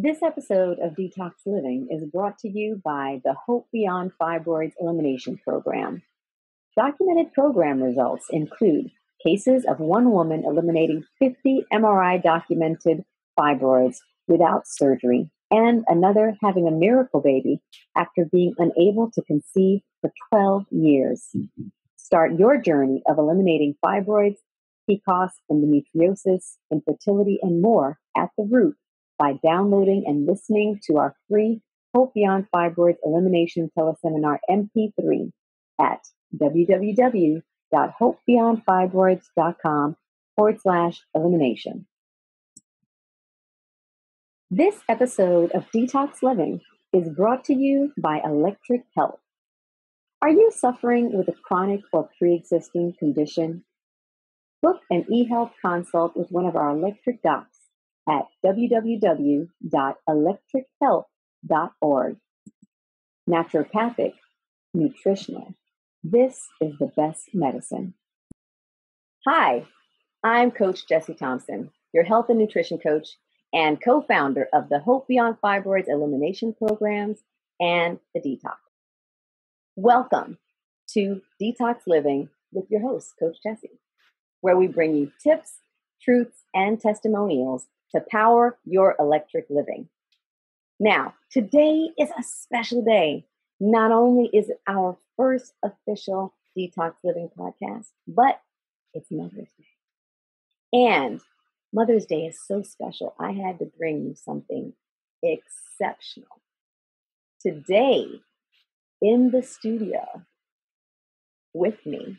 This episode of Detox Living is brought to you by the Hope Beyond Fibroids Elimination Program. Documented program results include cases of one woman eliminating 50 MRI documented fibroids without surgery, and another having a miracle baby after being unable to conceive for 12 years. Start your journey of eliminating fibroids, PCOS, endometriosis, infertility, and more at the root by downloading and listening to our free Hope Beyond Fibroids Elimination Teleseminar MP3 at www.hopebeyondfibroids.com/elimination. This episode of Detox Living is brought to you by Electric Health. Are you suffering with a chronic or pre-existing condition? Book an e-health consult with one of our electric docs at www.electrichealth.org. Naturopathic, nutritional. This is the best medicine. Hi, I'm Coach Jessie Thompson, your health and nutrition coach and co-founder of the Hope Beyond Fibroids Elimination Programs and the Detox. Welcome to Detox Living with your host, Coach Jessie, where we bring you tips, truths, and testimonials to power your electric living. Now, today is a special day. Not only is it our first official Detox Living podcast, but it's Mother's Day. And Mother's Day is so special. I had to bring you something exceptional. Today, in the studio with me,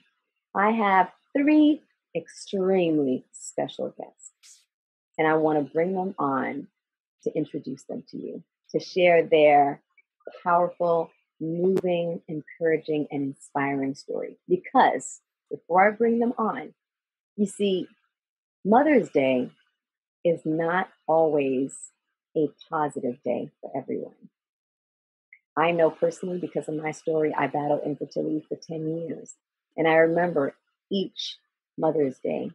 I have three extremely special guests. And I want to bring them on to introduce them to you, to share their powerful, moving, encouraging, and inspiring story. Because before I bring them on, you see, Mother's Day is not always a positive day for everyone. I know personally, because of my story, I battled infertility for 10 years. And I remember each Mother's Day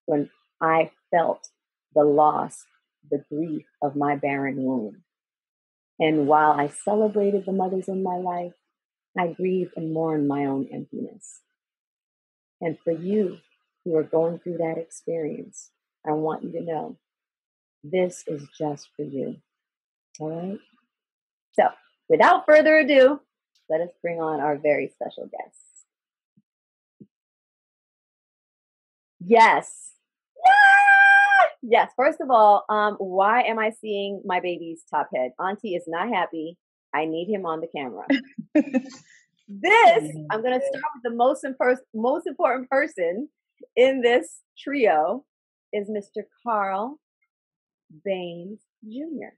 when I felt the loss, the grief of my barren womb. And while I celebrated the mothers in my life, I grieved and mourned my own emptiness. And for you who are going through that experience, I want you to know this is just for you. All right? So, without further ado, let us bring on our very special guests. Yes. Yes. First of all, why am I seeing my baby's top head? Auntie is not happy. I need him on the camera. I'm going to start with the most important person in this trio is Mr. Carl Baines Jr.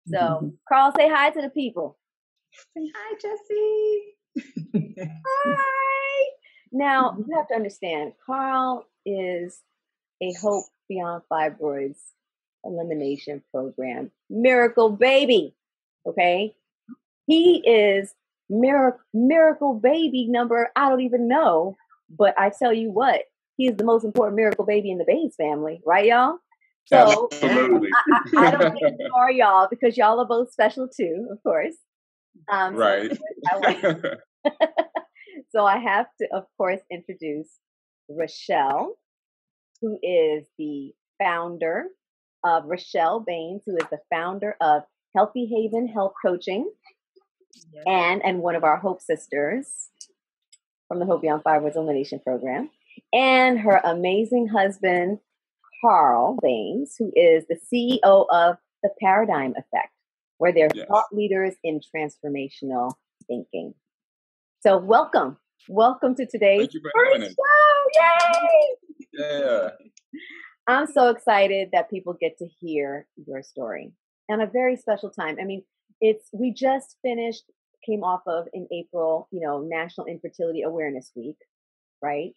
So, Carl, say hi to the people. Say hi, Jessie. Hi. Now, you have to understand, Carl is a Hope Beyond Fibroids Elimination Program miracle baby. Okay? He is miracle baby number, I don't even know, but I tell you what, he is the most important miracle baby in the Baines family, right, y'all? So absolutely. I don't want to ignore y'all because y'all are both special too, of course. Right. So I have to, of course, introduce Rachelle, who is the founder of Rachelle Baines, who is the founder of Healthy Haven Health Coaching, and one of our Hope Sisters from the Hope Beyond Fibroids Elimination Program, and her amazing husband, Carl Baines, who is the CEO of The Paradigm Effect, where they're thought leaders in transformational thinking. So welcome to today's first show. Yay! Yeah. I'm so excited that people get to hear your story and a very special time. I mean, we just came off of in April, National Infertility Awareness Week, right?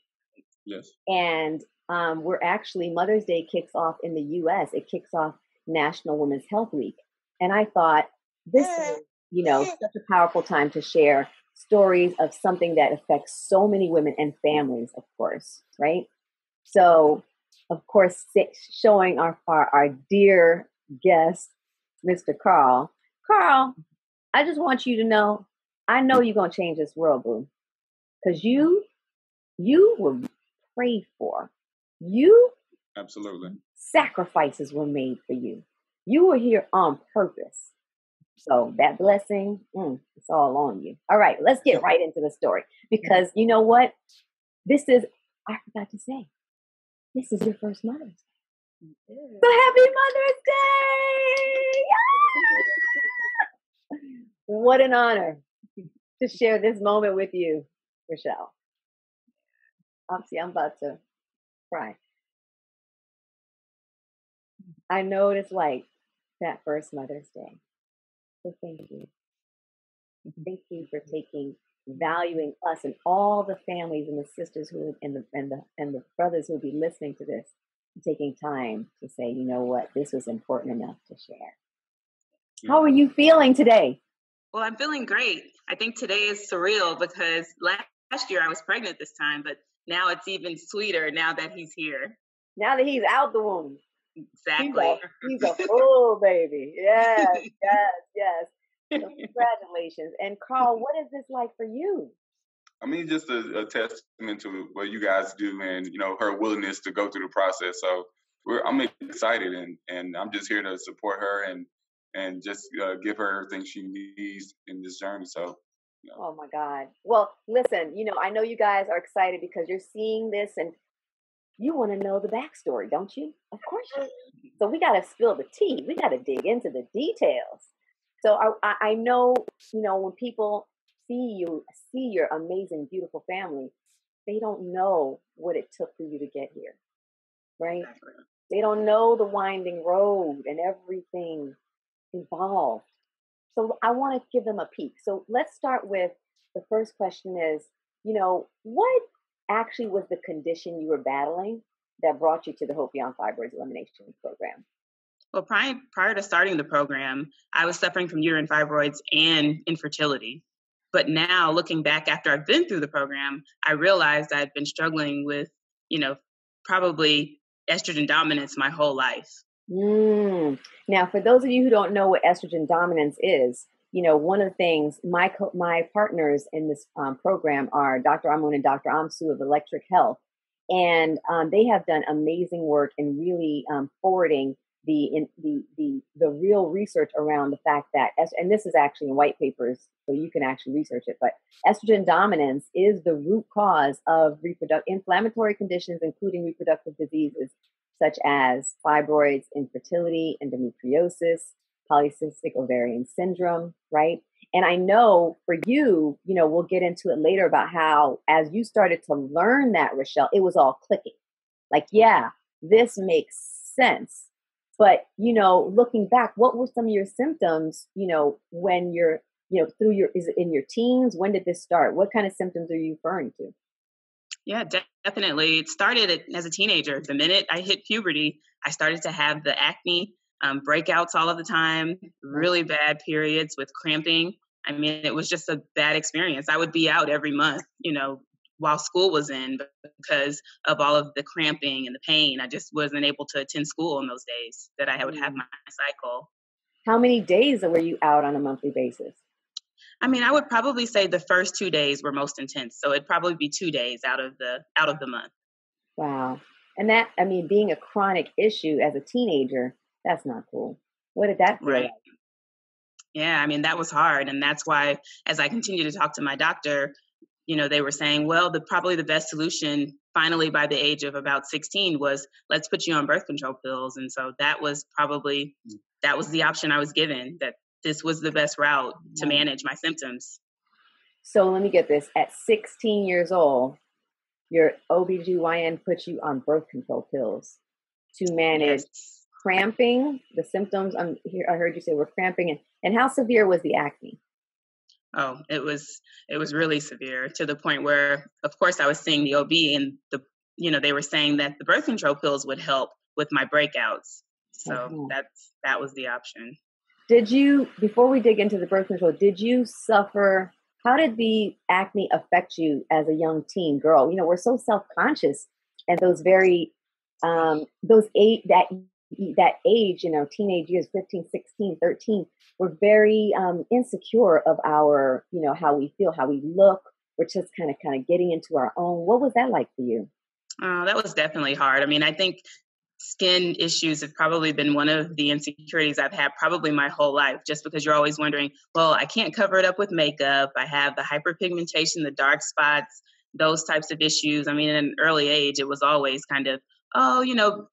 Yes. And we're actually, Mother's Day kicks off in the US. It kicks off National Women's Health Week. And I thought this is, such a powerful time to share stories of something that affects so many women and families, of course, right? So, of course, showing our dear guest, Mr. Carl. Carl, I just want you to know, I know you're going to change this world, boo. Because you were prayed for. Absolutely. Sacrifices were made for you. You were here on purpose. So that blessing, it's all on you. All right, let's get right into the story. Because you know what? I forgot to say, this is your first Mother's Day. So happy Mother's Day! Yeah! What an honor to share this moment with you, Rachelle. Obviously, I'm about to cry. I know it's like that first Mother's Day. So thank you. Thank you for valuing us and all the families and the sisters and the brothers who will be listening to this, taking time to say, you know what, this was important enough to share. How are you feeling today? Well, I'm feeling great. I think today is surreal because last year I was pregnant this time, but now it's even sweeter now that he's here. Now that he's out the womb. Exactly. He's a full baby. Yes. So congratulations. And Carl, what is this like for you? I mean, just a testament to what you guys do and, you know, her willingness to go through the process. So I'm excited and I'm just here to support her and just give her everything she needs in this journey. So, you know. Oh my God. Well, listen, I know you guys are excited because you're seeing this and you want to know the backstory, don't you? Of course you do. So we got to spill the tea. We got to dig into the details. So I know, when people see your amazing, beautiful family, they don't know what it took for you to get here, right? They don't know the winding road and everything involved. So I want to give them a peek. So let's start with the first question is, what actually was the condition you were battling that brought you to the Hope Beyond Fibroids Elimination Program? Well, prior to starting the program, I was suffering from uterine fibroids and infertility. But now, looking back after I've been through the program, I realized I'd been struggling with, probably estrogen dominance my whole life. Now, for those of you who don't know what estrogen dominance is, one of the things my partners in this program are Dr. Amun and Dr. Amsu of Electric Health. And they have done amazing work in really forwarding the real research around the fact that, and this is actually in white papers, so you can actually research it, but estrogen dominance is the root cause of inflammatory conditions, including reproductive diseases, such as fibroids, infertility, endometriosis, polycystic ovarian syndrome, right? And I know for you, we'll get into it later about how, as you started to learn that, Rachelle, it was all clicking. Like, yeah, this makes sense. But, looking back, what were some of your symptoms, when you're, is it in your teens? When did this start? What kind of symptoms are you referring to? Yeah, definitely. It started as a teenager. The minute I hit puberty, I started to have the acne, breakouts all of the time, really bad periods with cramping. I mean, it was just a bad experience. I would be out every month, while school was in because of all of the cramping and the pain. I just wasn't able to attend school in those days that I would have my cycle. How many days were you out on a monthly basis? I mean, I would probably say the first 2 days were most intense. So it'd probably be 2 days out of the month. Wow. And that, being a chronic issue as a teenager, that's not cool. What did that feel like? Yeah, I mean, that was hard. And that's why, as I continue to talk to my doctor, they were saying, well, probably the best solution finally by the age of about 16 was let's put you on birth control pills. And so that was the option I was given, that this was the best route to manage my symptoms. So let me get this. At 16 years old, your OBGYN put you on birth control pills to manage cramping, the symptoms. I heard you say were cramping. And how severe was the acne? Oh, it was really severe, to the point where, of course, I was seeing the OB and they were saying that the birth control pills would help with my breakouts. So that was the option. Did you, before we dig into the birth control, how did the acne affect you as a young teen girl? We're so self-conscious, and those that age, teenage years, 15, 16, 13, we're very insecure of our, how we feel, how we look. We're just kind of getting into our own. What was that like for you? That was definitely hard. I mean, I think skin issues have probably been one of the insecurities I've had probably my whole life, just because you're always wondering, well, I can't cover it up with makeup. I have the hyperpigmentation, the dark spots, those types of issues. I mean, in an early age, it was always kind of,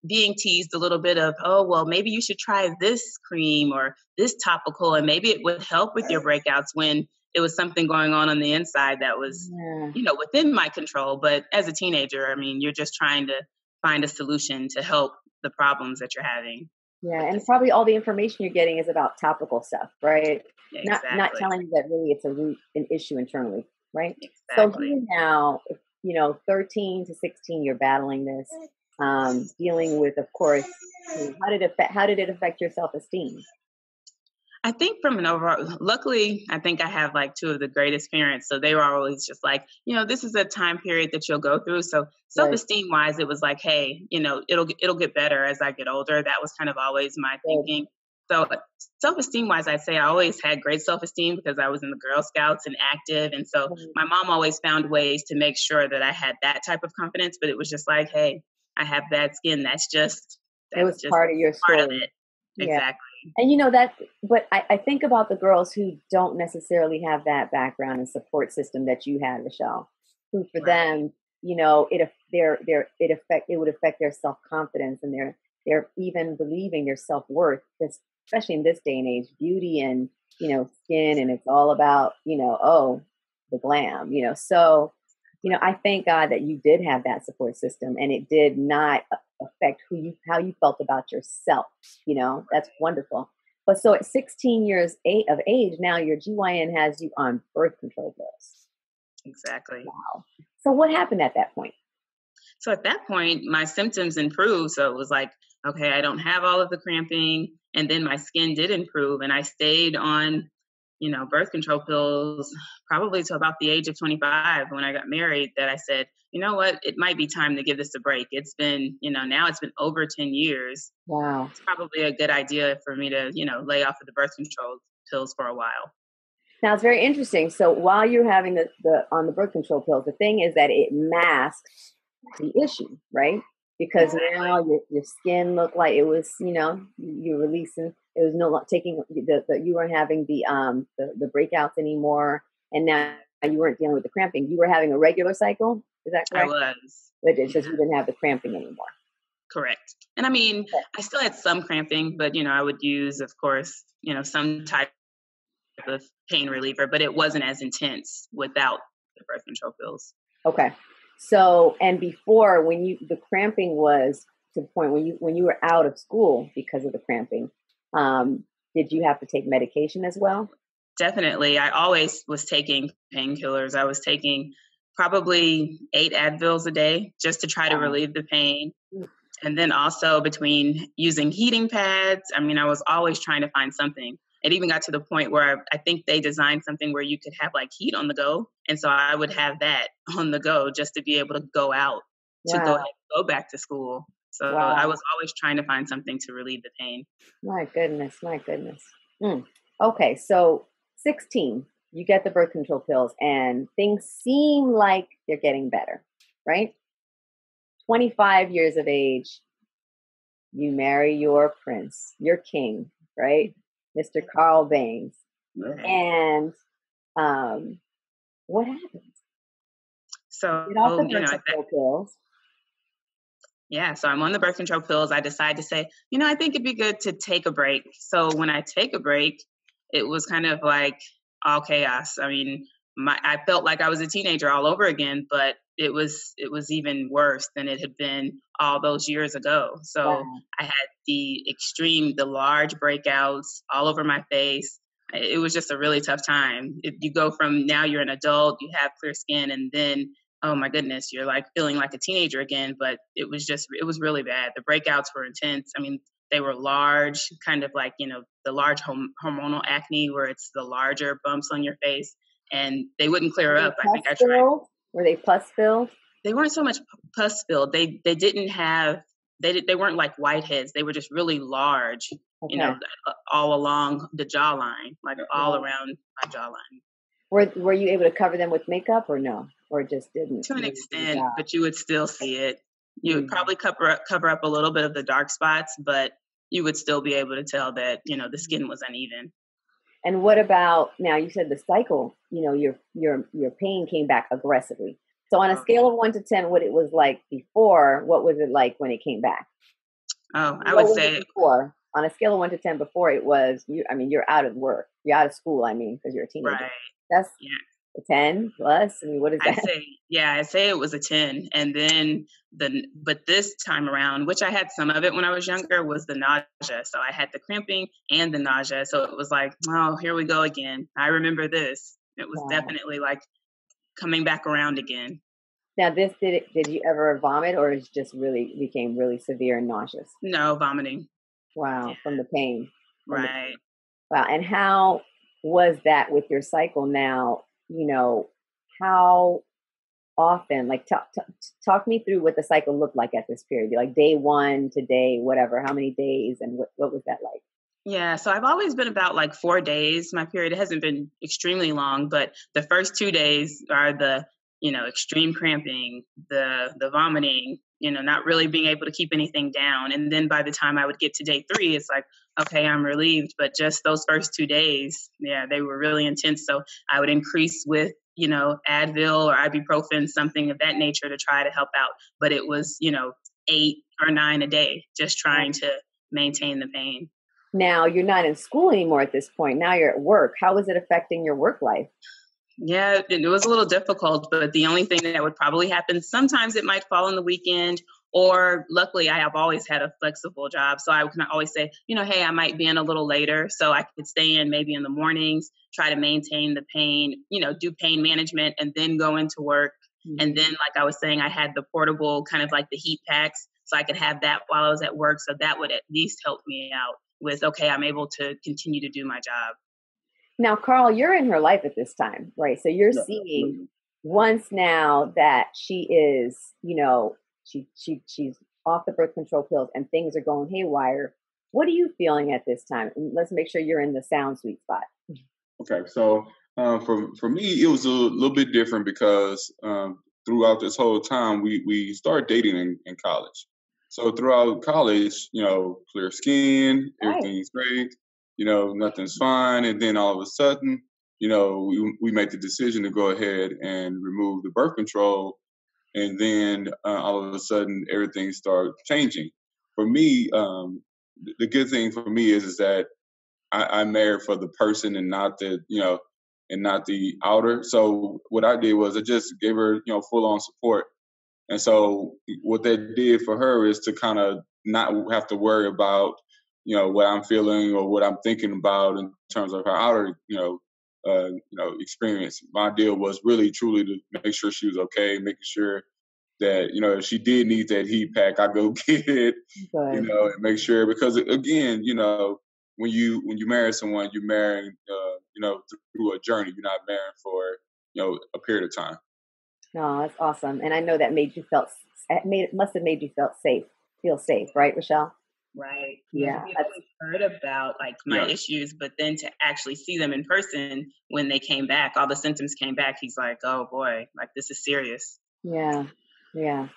being teased a little bit of, oh, well, maybe you should try this cream or this topical, and maybe it would help with your breakouts, when it was something going on the inside that was, within my control. But as a teenager, I mean, you're just trying to find a solution to help the problems that you're having. Yeah, and probably all the information you're getting is about topical stuff, right? Exactly. Not telling you that really it's an issue internally, right? Exactly. So now, 13 to 16, you're battling this, dealing with, of course, how did it affect your self-esteem? I think from an overall, luckily, I think I have like two of the greatest parents. So they were always just like, this is a time period that you'll go through. So self-esteem wise, it was like, hey, it'll get better as I get older. That was kind of always my thinking. So self-esteem wise, I'd say I always had great self-esteem because I was in the Girl Scouts and active. And so my mom always found ways to make sure that I had that type of confidence, but it was just like, hey, I have bad skin. That's just part of your story. Part of it. Yeah. Exactly. And but I think about the girls who don't necessarily have that background and support system that you had, Rachelle, who for them, it would affect their self-confidence and their even believing their self-worth, especially in this day and age, beauty and, skin, and it's all about, the glam, so, I thank God that you did have that support system and it did not affect how you felt about yourself. That's wonderful. But so at 16 years of age, now your GYN has you on birth control pills. Exactly. Wow. So what happened at that point? So at that point, my symptoms improved. So it was like, okay, I don't have all of the cramping. And then my skin did improve. And I stayed on, birth control pills probably to about the age of 25 when I got married, that I said, you know what, it might be time to give this a break. It's been, now it's been over 10 years. Wow. It's probably a good idea for me to, lay off of the birth control pills for a while. Now it's very interesting. So while you're having on the birth control pills, the thing is that it masks the issue, right? Because now your skin looked like it was, you're releasing. It was no longer taking you weren't having the breakouts anymore, and now you weren't dealing with the cramping. You were having a regular cycle. Is that correct? I was. But it's just you didn't have the cramping anymore. Correct. And I mean, I still had some cramping, but I would use, of course, some type of pain reliever, but it wasn't as intense without the birth control pills. Okay. So, and before, when the cramping was to the point when you were out of school because of the cramping, did you have to take medication as well? Definitely. I always was taking painkillers. I was taking probably 8 Advils a day just to try to relieve the pain. And then also between using heating pads, I mean, I was always trying to find something. It even got to the point where I think they designed something where you could have like heat on the go. And so I would have that on the go just to be able to go out to go ahead and go back to school. So I was always trying to find something to relieve the pain. My goodness. Okay. So 16, you get the birth control pills and things seem like they're getting better, right? 25 years of age, you marry your prince, your king, right? Mr. Carl Baines. And what happened? So, get off the birth control pills. Yeah, so I'm on the birth control pills. I decided to say, I think it'd be good to take a break. So when I take a break, it was kind of like all chaos. I mean, I felt like I was a teenager all over again, but it was even worse than it had been all those years ago. So I had the large breakouts all over my face. It was just a really tough time. If you go from now you're an adult, you have clear skin, and then, oh my goodness, you're like feeling like a teenager again. But it was really bad. The breakouts were intense. I mean, they were large, kind of like, the large hormonal acne where it's the larger bumps on your face. And they wouldn't clear up. I think I tried. Were they pus filled? They weren't so much pus filled. They didn't have they weren't like whiteheads. They were just really large, all along the jawline, like all around my jawline. Were you able to cover them with makeup or no? Or just didn't? To an extent, but you would still see it. You would probably cover up a little bit of the dark spots, but you would still be able to tell that, the skin was uneven. And what about now? You said the cycle, your pain came back aggressively. So on a scale of 1 to 10, what it was like before, what was it like when it came back? Oh, I would say before, on a scale of 1 to 10, before it was, you're out of work, you're out of school. Because you're a teenager. Right. That's a 10 plus. What is that? I'd say it was a 10. And then but this time around, which I had some of it when I was younger, was the nausea. So I had the cramping and the nausea. So it was like, oh, here we go again. I remember this. It was definitely like coming back around again. Now, did you ever vomit, or it just really became really severe and nauseous? No, vomiting. Wow, from the pain. Right. Wow. And how was that with your cycle now? How often, like talk me through what the cycle looked like at this period, like day 1 to day, whatever, how many days, and what was that like? Yeah. So I've always been about like 4 days. My period hasn't been extremely long, but the first 2 days are the, extreme cramping, the vomiting, not really being able to keep anything down. And then by the time I would get to day 3, it's like, okay, I'm relieved. But just those first 2 days, they were really intense. So I would increase with, Advil or ibuprofen, something of that nature to try to help out. But it was, 8 or 9 a day, just trying to maintain the pain. Now you're not in school anymore at this point. Now you're at work. How is it affecting your work life? Yeah, it was a little difficult, but the only thing that would probably happen, sometimes it might fall on the weekend, or luckily I have always had a flexible job. So I can always say, hey, I might be in a little later. So I could stay in maybe in the mornings, try to maintain the pain, do pain management, and then go into work. Mm-hmm. And then, like I was saying, I had the portable kind of like the heat packs. So I could have that while I was at work. So that would at least help me out with, okay, I'm able to continue to do my job. Now, Carl, you're in her life at this time, right? So you're seeing once now that she is, she's off the birth control pills and things are going haywire. What are you feeling at this time? And let's make sure you're in the sound sweet spot. Okay, so for me, it was a little bit different because throughout this whole time, we started dating in college. So throughout college, clear skin, everything's great. Nothing's fine. And then all of a sudden, we make the decision to go ahead and remove the birth control. And then all of a sudden, everything started changing. For me, the good thing for me is that I'm married for the person and not the, and not the outer. So what I did was I just gave her, full on support. And so what that did for her is to kind of not have to worry about, what I'm feeling or what I'm thinking about in terms of her outer, experience. My deal was really truly to make sure she was okay, making sure that, if she did need that heat pack, I go get it, and make sure, because again, when you marry someone, you're marrying, through a journey. You're not marrying for, a period of time. No, that's awesome. And I know that must have made you feel safe, right, Rachelle? Right. Yeah. I've heard about like my issues, but then to actually see them in person when they came back, all the symptoms came back. He's like, oh boy, like this is serious. Yeah. Yeah.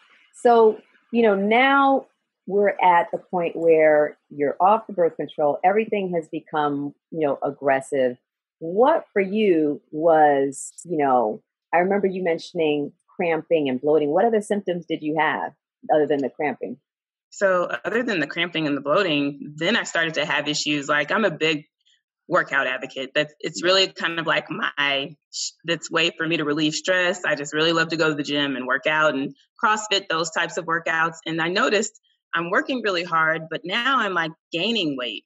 So, now we're at the point where you're off the birth control. Everything has become, aggressive. What for you was, I remember you mentioning cramping and bloating. What other symptoms did you have other than the cramping? So other than the cramping and the bloating, then I started to have issues. Like I'm a big workout advocate. It's really kind of like that's way for me to relieve stress. I just really love to go to the gym and work out and CrossFit, those types of workouts. And I noticed I'm working really hard, but now I'm like gaining weight.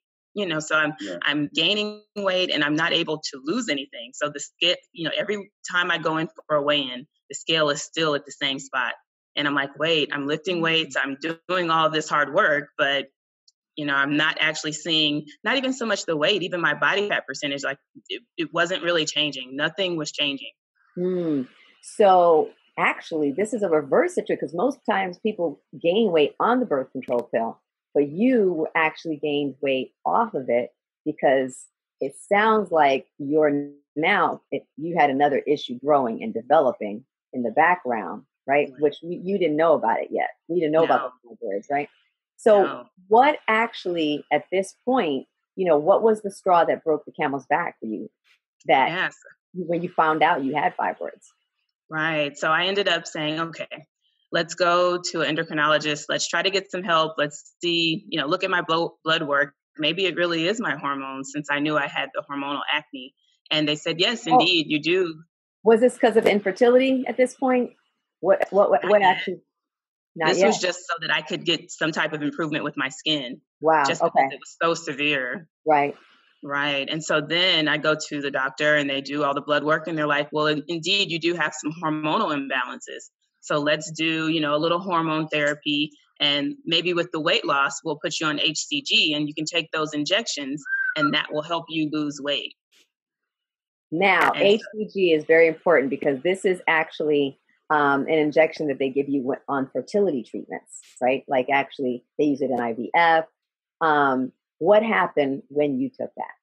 So I'm gaining weight and I'm not able to lose anything. So the scale, every time I go in for a weigh-in, the scale is still at the same spot. And I'm like, wait, I'm lifting weights, I'm doing all this hard work, but, I'm not actually seeing, not even so much the weight, even my body fat percentage, like it wasn't really changing. Nothing was changing. So actually, this is a reverse situation because most times people gain weight on the birth control pill, but you actually gained weight off of it because it sounds like you had another issue growing and developing in the background, right? Which you didn't know about it yet. We didn't know about the fibroids, right? So what actually, at this point, what was the straw that broke the camel's back for you that when you found out you had fibroids? Right. So I ended up saying, okay, let's go to an endocrinologist. Let's try to get some help. Let's see, look at my blood work. Maybe it really is my hormones, since I knew I had the hormonal acne. And they said, yes, indeed, you do. Was this because of infertility at this point? What actually? This was just so that I could get some type of improvement with my skin. Wow. Just because it was so severe. Right. Right. And so then I go to the doctor and they do all the blood work and they're like, well, indeed, you do have some hormonal imbalances. So let's do, a little hormone therapy. And maybe with the weight loss, we'll put you on HCG and you can take those injections and that will help you lose weight. Now, HCG is very important because this is actually an injection that they give you on fertility treatments, right? Like actually they use it in IVF. What happened when you took that?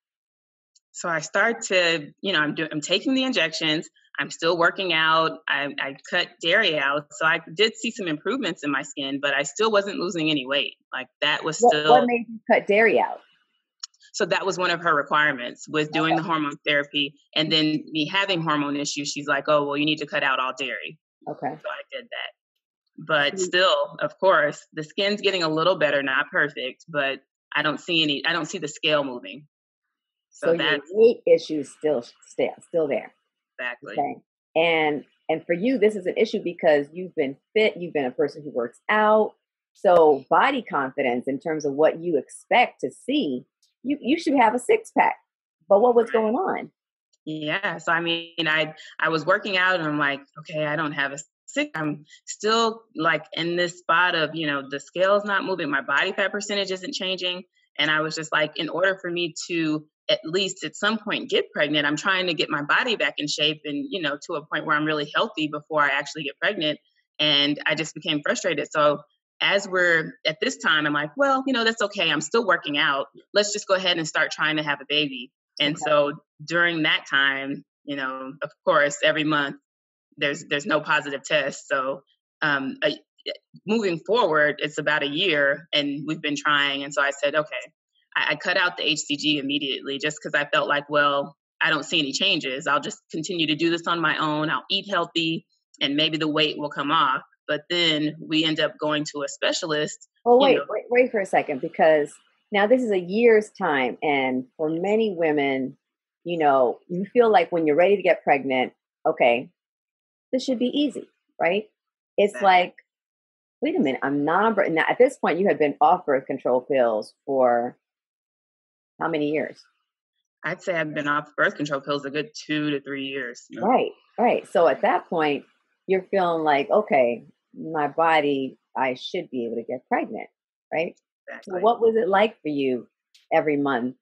So I start to, I'm taking the injections. I'm still working out. I cut dairy out. So I did see some improvements in my skin, but I still wasn't losing any weight. Like that was still. What made you cut dairy out? So that was one of her requirements, with doing the hormone therapy and then me having hormone issues. She's like, oh, well, you need to cut out all dairy. Okay. So I did that. But still, of course, the skin's getting a little better, not perfect, but I don't see the scale moving. So your weight issues still there. Exactly. Okay. And for you, this is an issue because you've been fit, you've been a person who works out. So body confidence in terms of what you expect to see, you should have a 6-pack. But what was going on? Yeah. So I mean, I was working out and I'm like, okay, I don't have a 6. I'm still like in this spot of, the scale's not moving. My body fat percentage isn't changing. And I was just like, in order for me to at least at some point get pregnant, I'm trying to get my body back in shape and, to a point where I'm really healthy before I actually get pregnant. And I just became frustrated. So as we're at this time, I'm like, well, that's okay. I'm still working out. Let's just go ahead and start trying to have a baby. And so during that time, of course, every month there's no positive test. So moving forward, it's about a year and we've been trying. And so I said, okay, I cut out the HCG immediately just because I felt like, well, I don't see any changes. I'll just continue to do this on my own. I'll eat healthy and maybe the weight will come off. But then we end up going to a specialist. Oh, wait for a second, because now this is a year's time. And for many women, you feel like when you're ready to get pregnant, okay, this should be easy, right? It's like, wait a minute, I'm not on birth. Now, at this point, you had been off birth control pills for how many years? I'd say I've been off birth control pills a good 2 to 3 years. Right. So at that point, you're feeling like, okay, my body, I should be able to get pregnant, right? Exactly. So what was it like for you every month?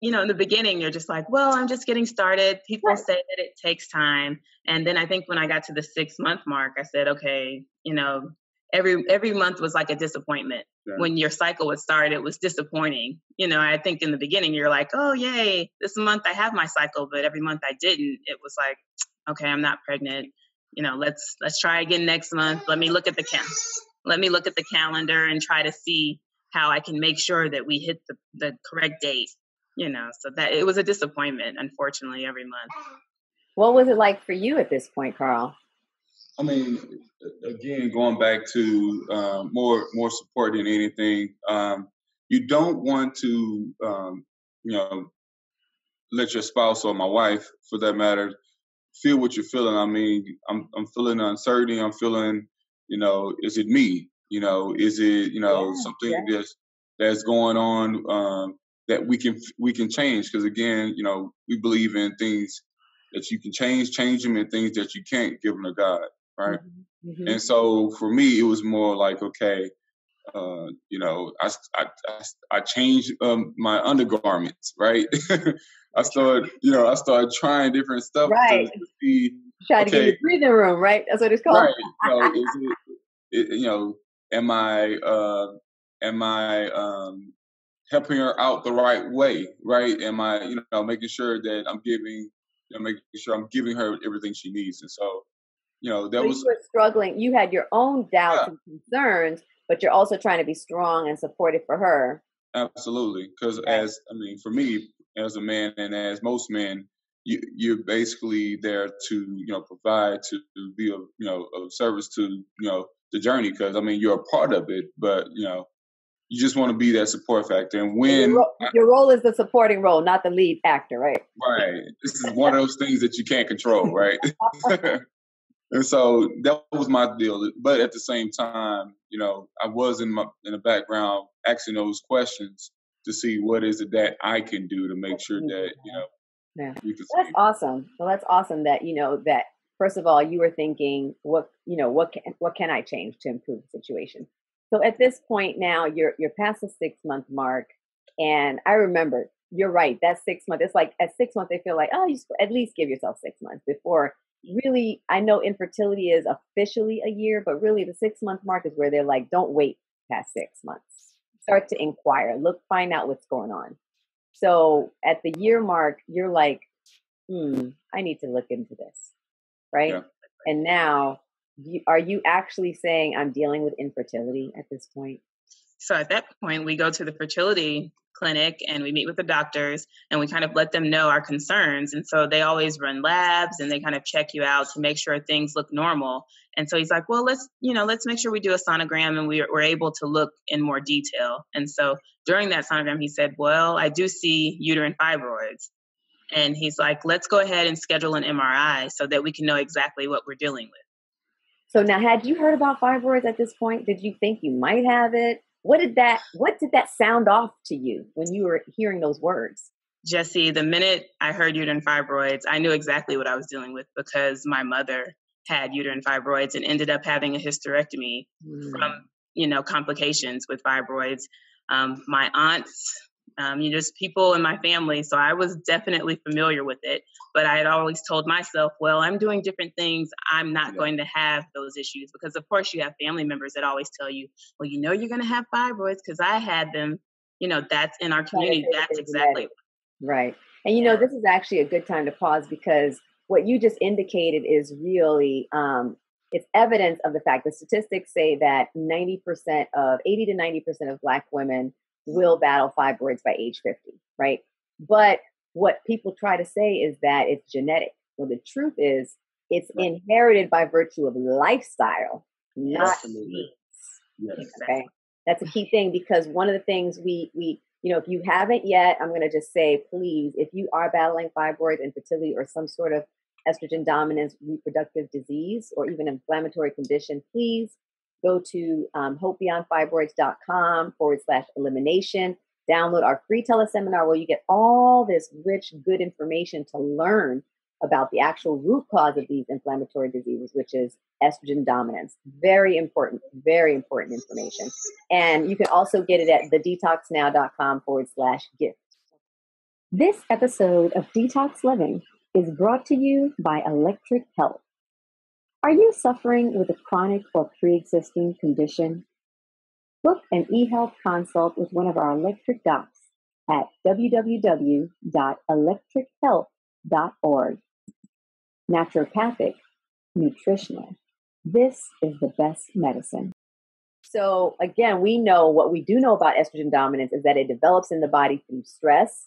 In the beginning, you're just like, well, I'm just getting started. People say that it takes time. And then I think when I got to the 6-month mark, I said, okay, every month was like a disappointment. Yeah. When your cycle would start, it was disappointing. I think in the beginning, you're like, oh, yay, this month I have my cycle. But every month I didn't. It was like, okay, I'm not pregnant. Let's try again next month. Let me look at the calendar and try to see how I can make sure that we hit the correct date. So that it was a disappointment, unfortunately, every month. What was it like for you at this point, Carl? I mean, again, going back to more support than anything. You don't want to, let your spouse or my wife, for that matter, feel what you're feeling. I mean, I'm feeling uncertainty. I'm feeling, is it me? Is it, something that's going on that we can change? Because again, we believe in things that you can change them, and things that you can't, give them to God, right? Mm-hmm. And so for me, it was more like, okay, I changed my undergarments, right? I started trying different stuff to see Try to get okay, your breathing room, right? That's what it's called. right. Is am I helping her out the right way, right? Am I, making sure that making sure I'm giving her everything she needs. And so, that So was, you were struggling. You had your own doubts yeah, and concerns, but you're also trying to be strong and supportive for her. absolutely. Because Right. for me, as a man and as most men, you're basically there to, provide, to be of service to, the journey. Because you're a part of it, but you just want to be that support factor. And when Your role is the supporting role, not the lead actor, right? right, this is one of those things that you can't control, right? And so that was my deal. But at the same time, I was in the background asking those questions to see what is it that I can do to make sure that, Yeah. we can That's see. awesome. Well, that's awesome that, that first of all, you were thinking, what can I change to improve the situation? So at this point now, you're past the 6-month mark. And I remember, you're right, that 6 months, it's like at 6 months, they feel like, oh, you at least give yourself 6 months before really, I know infertility is officially a year, but really the 6-month mark is where they're like, don't wait past 6 months. Start to inquire, find out what's going on. So at the year mark, you're like, I need to look into this, right? Yeah. And now, are you actually saying I'm dealing with infertility at this point? So at that point, we go to the fertility clinic and we meet with the doctors and we kind of let them know our concerns. And so they always run labs and they kind of check you out to make sure things look normal. And so he's like, well, let's make sure we do a sonogram and we're able to look in more detail. And so during that sonogram, he said, well, I do see uterine fibroids. And he's like, let's go ahead and schedule an MRI so that we can know exactly what we're dealing with. So now, had you heard about fibroids at this point? Did you think you might have it? What did that sound off to you when you were hearing those words? Jessie, the minute I heard uterine fibroids, I knew exactly what I was dealing with because my mother had uterine fibroids and ended up having a hysterectomy from, complications with fibroids. My aunts, just people in my family. So I was definitely familiar with it, but I had always told myself, well, I'm doing different things. I'm not going to have those issues because of course you have family members that always tell you, well, you're going to have fibroids because I had them. That's in our community. That's exactly right. And this is actually a good time to pause because what you just indicated is really, it's evidence of the fact that statistics say that 80 to 90% of Black women will battle fibroids by age 50, right? But what people try to say is that it's genetic. Well, the truth is it's inherited by virtue of lifestyle, not genes. Yes. Okay. That's a key thing because one of the things we if you haven't yet, I'm going to just say, please, if you are battling fibroids, infertility, or some sort of estrogen dominance, reproductive disease, or even inflammatory condition, please go to hopebeyondfibroids.com/elimination. Download our free teleseminar where you get all this rich, good information to learn about the actual root cause of these inflammatory diseases, which is estrogen dominance. Very important information. And you can also get it at thedetoxnow.com/gift. This episode of Detox Living is brought to you by Electric Health. Are you suffering with a chronic or pre-existing condition? Book an e-health consult with one of our electric docs at www.electrichealth.org. Naturopathic, nutritional. This is the best medicine. So again, we know what we do know about estrogen dominance is that it develops in the body through stress,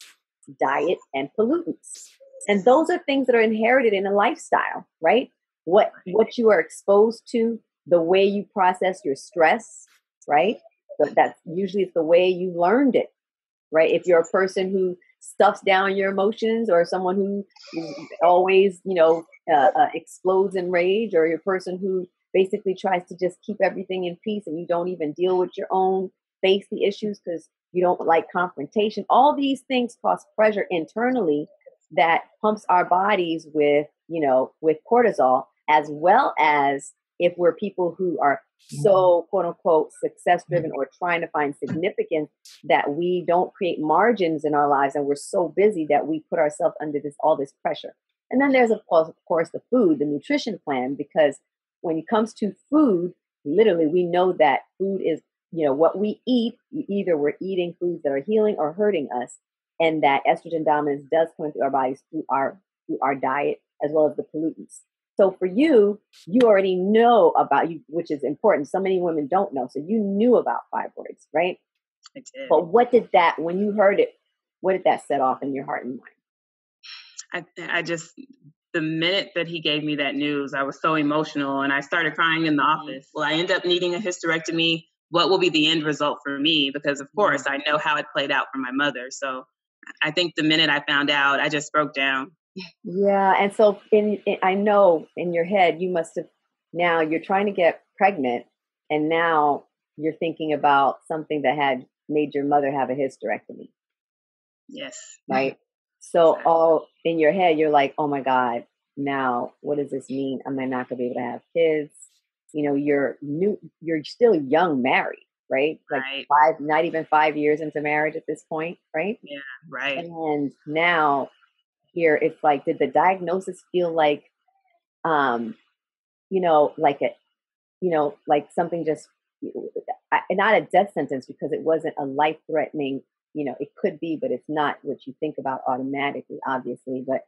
diet, and pollutants. And those are things that are inherited in a lifestyle, right? What you are exposed to, the way you process your stress, right? But that's usually the way you learned it, right? If you're a person who stuffs down your emotions or someone who always, explodes in rage, or you're a person who basically tries to just keep everything in peace and you don't even deal with your own, face the issues because you don't like confrontation. All these things cause pressure internally that pumps our bodies with cortisol, as well as if we're people who are so quote unquote success driven or trying to find significance that we don't create margins in our lives and we're so busy that we put ourselves under all this pressure. And then there's, of course, the food, the nutrition plan, because when it comes to food, literally, we know that food is, what we eat. Either we're eating foods that are healing or hurting us, and that estrogen dominance does come into our bodies through our diet, as well as the pollutants. So for you already know about you, which is important. So many women don't know. So you knew about fibroids, right? I did. But when you heard it, what did that set off in your heart and mind? I just, the minute that he gave me that news, I was so emotional and I started crying in the office. Well, I end up needing a hysterectomy. What will be the end result for me? Because of course I know how it played out for my mother. So I think the minute I found out, I just broke down. Yeah. And so I know in your head, you must have, now you're trying to get pregnant, and now you're thinking about something that had made your mother have a hysterectomy. Yes. Right. So all in your head, you're like, oh my God, now what does this mean? Am I not going to be able to have kids? You're still young married, right? Like not even 5 years into marriage at this point, right? Yeah, right. And now here it's like, did the diagnosis feel like, like something just, not a death sentence, because it wasn't a life-threatening, it could be, but it's not what you think about automatically, obviously. But,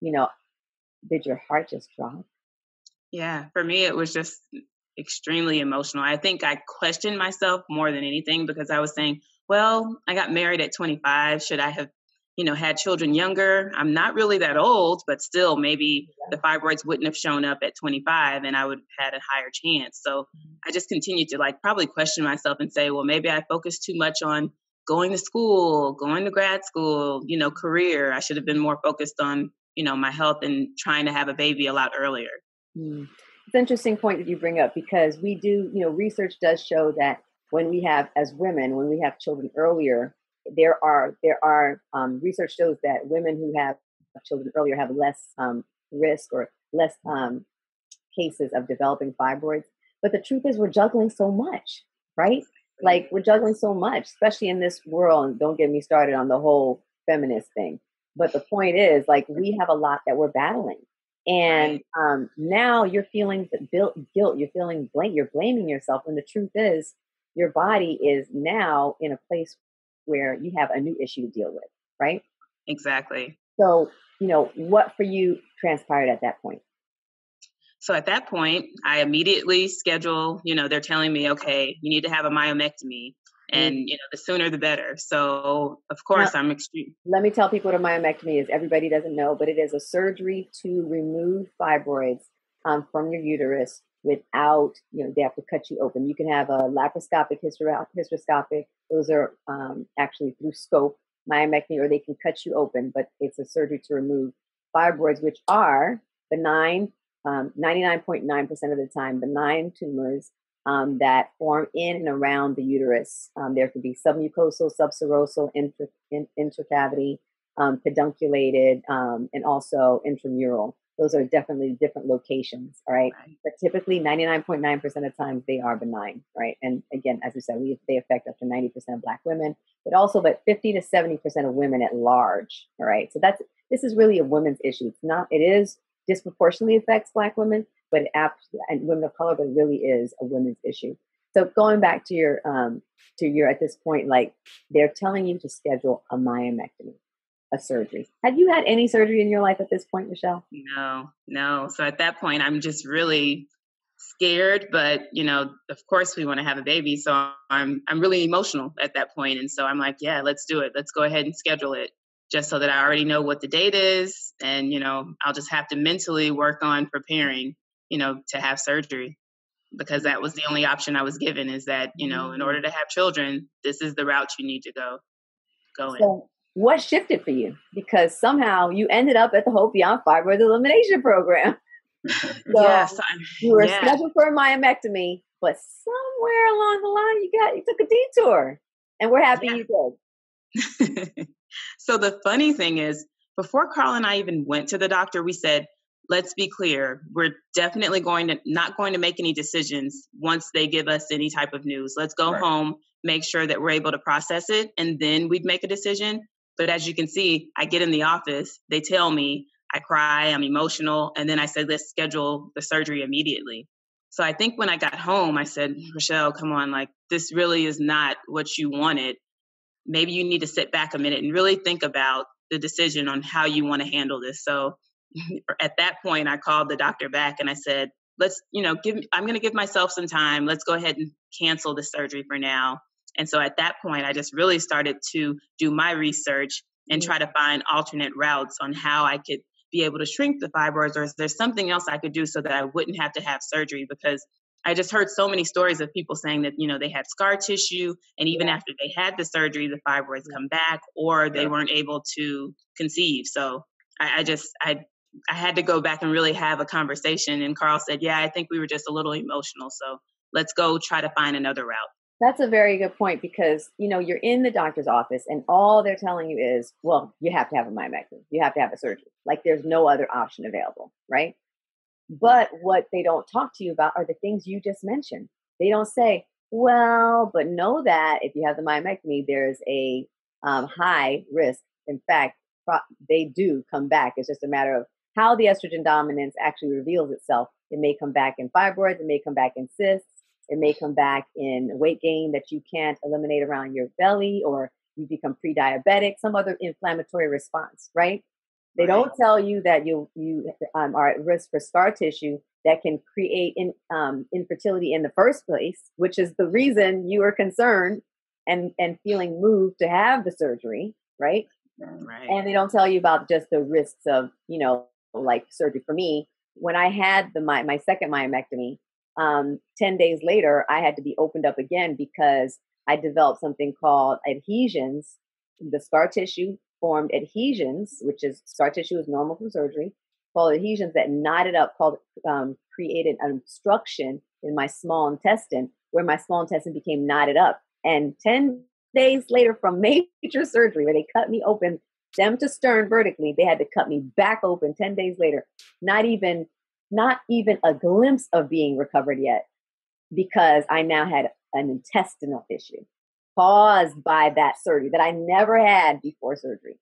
did your heart just drop? Yeah, for me, it was just extremely emotional. I think I questioned myself more than anything, because I was saying, well, I got married at 25. Should I have, had children younger? I'm not really that old, but still maybe the fibroids wouldn't have shown up at 25 and I would have had a higher chance. So I just continued to probably question myself and say, well, maybe I focused too much on going to school, going to grad school, career. I should have been more focused on, my health and trying to have a baby a lot earlier. It's an interesting point that you bring up, because we do, research does show that when we have children earlier, there are research shows that women who have children earlier have less risk or less cases of developing fibroids. But the truth is, we're juggling so much, right? Like, we're juggling so much, especially in this world. And don't get me started on the whole feminist thing. But the point is, we have a lot that we're battling. And now you're feeling guilt, you're feeling blame, you're blaming yourself, when the truth is your body is now in a place where you have a new issue to deal with, right? Exactly. So, what for you transpired at that point? So at that point, I immediately schedule, they're telling me, okay, you need to have a myomectomy. And, the sooner the better. So, of course, I'm extreme. Let me tell people what a myomectomy is. Everybody doesn't know, but it is a surgery to remove fibroids from your uterus without, they have to cut you open. You can have a laparoscopic, hysteroscopic. Those are actually through scope, myomectomy, or they can cut you open, but it's a surgery to remove fibroids, which are benign, 99.9% of the time, benign tumors that form in and around the uterus. There could be submucosal, subserosal, intracavity, pedunculated, and also intramural. Those are definitely different locations, all right? But typically 99.9% of times they are benign, right? And again, as we said, they affect up to 90% of Black women, but 50 to 70% of women at large, all right? So this is really a women's issue. It is disproportionately affects Black women, but and women of color, but it really is a women's issue. So going back to your at this point, they're telling you to schedule a myomectomy, a surgery. Have you had any surgery in your life at this point, Rachelle? No. So at that point, I'm just really scared, but of course we want to have a baby. So I'm really emotional at that point. And so I'm like, yeah, let's do it. Let's go ahead and schedule it, just so that I already know what the date is. And, I'll just have to mentally work on preparing, to have surgery, because that was the only option I was given, is that, in order to have children, this is the route you need to go in. So what shifted for you? Because somehow you ended up at the Hope Beyond Fibroids Elimination Program. Yes. You were scheduled for a myomectomy, but somewhere along the line, you took a detour, and we're happy you did. So the funny thing is, before Carl and I even went to the doctor, we said, let's be clear. We're definitely not going to make any decisions once they give us any type of news. Let's go home, make sure that we're able to process it, and then we'd make a decision. But as you can see, I get in the office, they tell me I cry, I'm emotional. And then I said, let's schedule the surgery immediately. So I think when I got home, I said, Rachelle, come on, like this really is not what you wanted. Maybe you need to sit back a minute and really think about the decision on how you want to handle this. So at that point, I called the doctor back and I said, let's, I'm going to give myself some time. Let's go ahead and cancel the surgery for now. And so at that point, I just really started to do my research and try to find alternate routes on how I could be able to shrink the fibroids, or is there something else I could do so that I wouldn't have to have surgery? Because I just heard so many stories of people saying that, they had scar tissue, and even after they had the surgery, the fibroids come back, or they weren't able to conceive. So I had to go back and really have a conversation. And Carl said, yeah, I think we were just a little emotional. So let's go try to find another route. That's a very good point, because, you're in the doctor's office and all they're telling you is, well, you have to have a myomectomy. You have to have a surgery. Like there's no other option available, right? But what they don't talk to you about are the things you just mentioned. They don't say, well, but know that if you have the myomectomy, there's a high risk. In fact, they do come back. It's just a matter of how the estrogen dominance actually reveals itself. It may come back in fibroids. It may come back in cysts. It may come back in weight gain that you can't eliminate around your belly, or you become pre-diabetic, some other inflammatory response, right? They don't tell you that you are at risk for scar tissue that can create infertility in the first place, which is the reason you are concerned and feeling moved to have the surgery, right? Right. And they don't tell you about just the risks of, like surgery. For me, when I had my second myomectomy, 10 days later, I had to be opened up again because I developed something called adhesions. The scar tissue formed adhesions, which is scar tissue is normal from surgery, called adhesions that knotted up, created an obstruction in my small intestine, where my small intestine became knotted up. And 10 days later from major surgery, where they cut me open, stem to stern vertically, they had to cut me back open 10 days later. Not even a glimpse of being recovered yet, because I now had an intestinal issue caused by that surgery that I never had before surgery.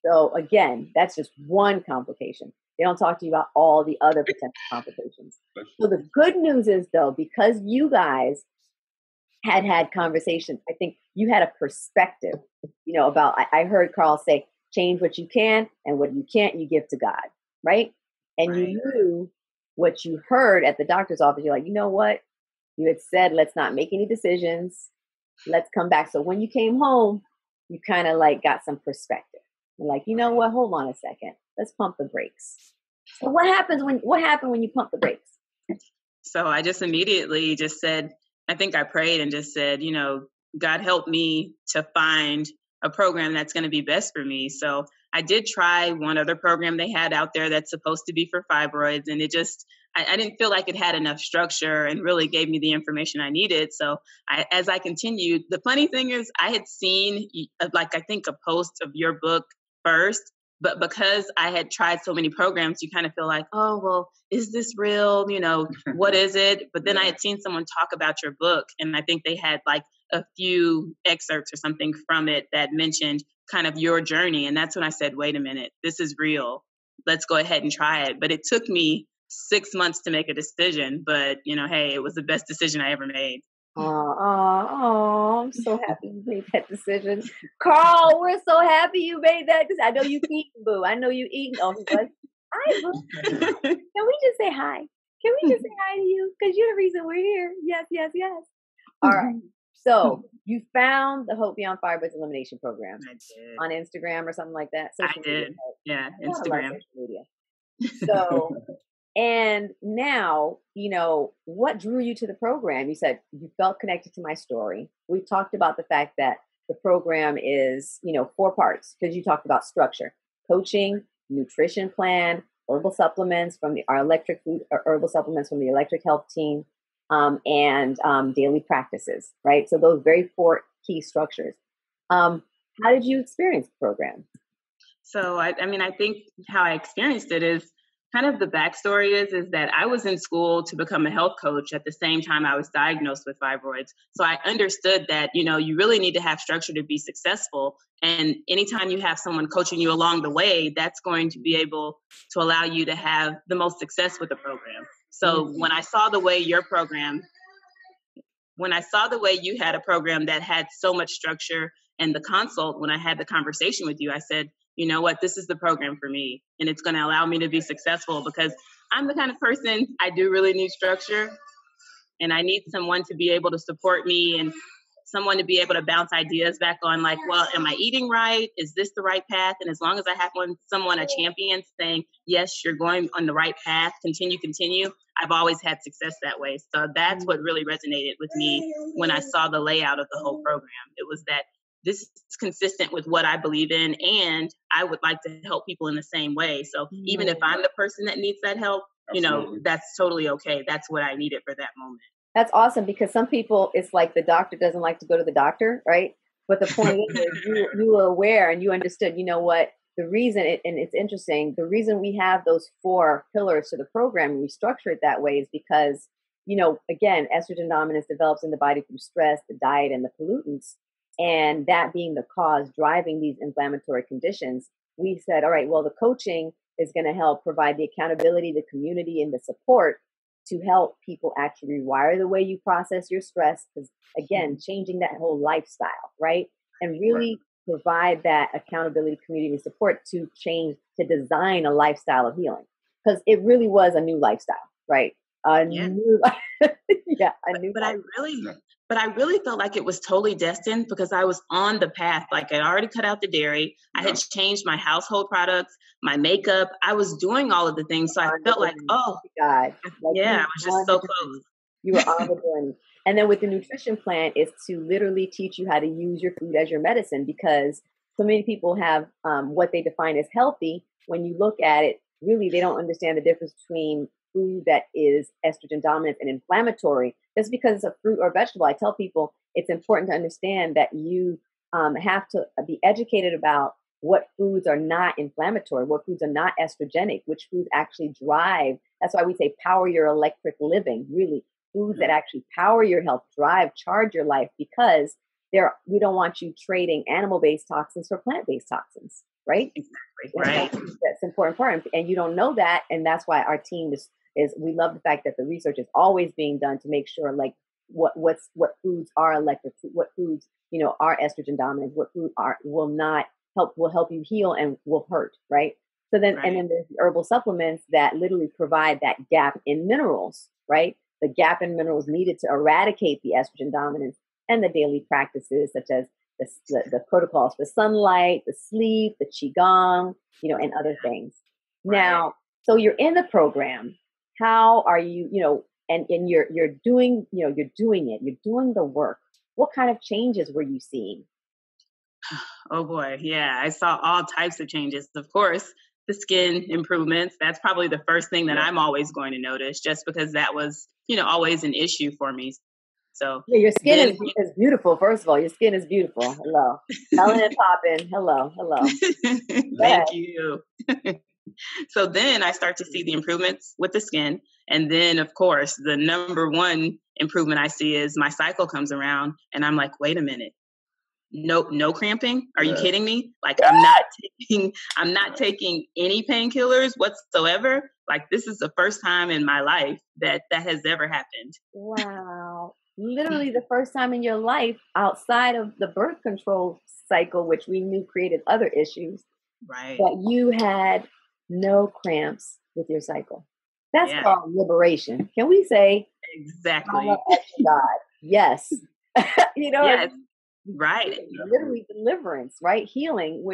So again, that's just one complication. They don't talk to you about all the other potential complications. So the good news is, though, because you guys had conversations, I think you had a perspective, about, I heard Carl say, change what you can, and what you can't, you give to God, right? And you knew what you heard at the doctor's office. You're like, you know what? You had said, let's not make any decisions. Let's come back. So when you came home, you kind of like got some perspective. You're like, you know what? Hold on a second. Let's pump the brakes. So what happened when you pump the brakes? So I just immediately just said, I think I prayed and just said, God help me to find a program that's going to be best for me. So I did try one other program they had out there that's supposed to be for fibroids, and it just, I didn't feel like it had enough structure and really gave me the information I needed. So as I continued, the funny thing is I had seen I think a post of your book first, but because I had tried so many programs, you kind of feel like, oh, well, is this real? What is it? But then I had seen someone talk about your book, and I think they had like a few excerpts or something from it that mentioned kind of your journey. And that's when I said, wait a minute, this is real. Let's go ahead and try it. But it took me 6 months to make a decision. But, hey, it was the best decision I ever made. Oh, I'm so happy you made that decision. Carl, we're so happy you made that decision. I know you eating, boo. I know you eating. Oh, he was. Hi, boo. Can we just say hi? Can we just say hi to you? Because you're the reason we're here. Yes, yes, yes. All right. So you found the Hope Beyond Fibroids Elimination Program on Instagram or something like that? Social media. Yeah, Instagram. Social media. So, and now, what drew you to the program? You said you felt connected to my story. We talked about the fact that the program is, 4 parts, because you talked about structure, coaching, nutrition plan, herbal supplements from our electric food, or herbal supplements from the electric health team, and daily practices, right? So those very 4 key structures. How did you experience the program? So, I think how I experienced it is kind of the backstory is that I was in school to become a health coach at the same time I was diagnosed with fibroids. So I understood that, you really need to have structure to be successful. And anytime you have someone coaching you along the way, that's going to be able to allow you to have the most success with the program. So when I saw the way you had a program that had so much structure, and the consult, when I had the conversation with you, I said, you know what, this is the program for me. And it's going to allow me to be successful because I'm the kind of person, I do really need structure. And I need someone to be able to support me and someone to be able to bounce ideas back on, like, well, am I eating right? Is this the right path? And as long as I have someone, a champion, saying, yes, you're going on the right path, continue, I've always had success that way. So that's what really resonated with me when I saw the layout of the whole program. It was that this is consistent with what I believe in, and I would like to help people in the same way. So even if I'm the person that needs that help, that's totally okay. That's what I needed for that moment. That's awesome, because some people, it's like the doctor doesn't like to go to the doctor, right? But the point is you were aware and you understood, you know what, the reason, and it's interesting, the reason we have those 4 pillars to the program and we structure it that way is because, again, estrogen dominance develops in the body through stress, the diet, and the pollutants. And that being the cause driving these inflammatory conditions, we said, all right, well, the coaching is going to help provide the accountability, the community, and the support to help people actually rewire the way you process your stress. Because again, changing that whole lifestyle, right? And really provide that accountability, community, and support to design a lifestyle of healing. Because it really was a new lifestyle, right? But I really felt like it was totally destined, because I was on the path. Like, I already cut out the dairy. I had changed my household products, my makeup. I was doing all of the things. So I felt like, oh, God. I was just so close. You were on the journey. And then with the nutrition plan is to literally teach you how to use your food as your medicine, because so many people have what they define as healthy. When you look at it, really, they don't understand the difference between food that is estrogen dominant and inflammatory. Just because it's a fruit or vegetable, I tell people it's important to understand that you have to be educated about what foods are not inflammatory, what foods are not estrogenic, which foods actually drive. That's why we say power your electric living, really. Foods that actually power your health, charge your life, because we don't want you trading animal-based toxins for plant-based toxins, right? Exactly. Right. That's important part. And you don't know that. And that's why our team is we love the fact that the research is always being done to make sure, like, what foods are electric, what foods, are estrogen dominant, what food will help you heal and will hurt, right? So then, and then there's the herbal supplements that literally provide that gap in minerals, right? The gap in minerals needed to eradicate the estrogen dominance, and the daily practices such as the protocols for sunlight, the sleep, the qigong, and other things. Now, so you're in the program. How are you, and you're doing, you're doing it, you're doing the work. What kind of changes were you seeing? Oh boy. Yeah. I saw all types of changes. Of course, the skin improvements. That's probably the first thing that I'm always going to notice, just because that was, always an issue for me. So your skin is beautiful. First of all, your skin is beautiful. Hello. Helen and Poppin. Hello. Thank you. So then I start to see the improvements with the skin. And then, of course, the number one improvement I see is my cycle comes around and I'm like, wait a minute. No cramping? Are you kidding me? Like, I'm not taking any painkillers whatsoever. Like, this is the first time in my life that has ever happened. Wow. Literally the first time in your life outside of the birth control cycle, which we knew created other issues. Right. But you had no cramps with your cycle. That's called liberation. Can we say exactly? God. Yes. Yes. Right. Literally deliverance, right? Healing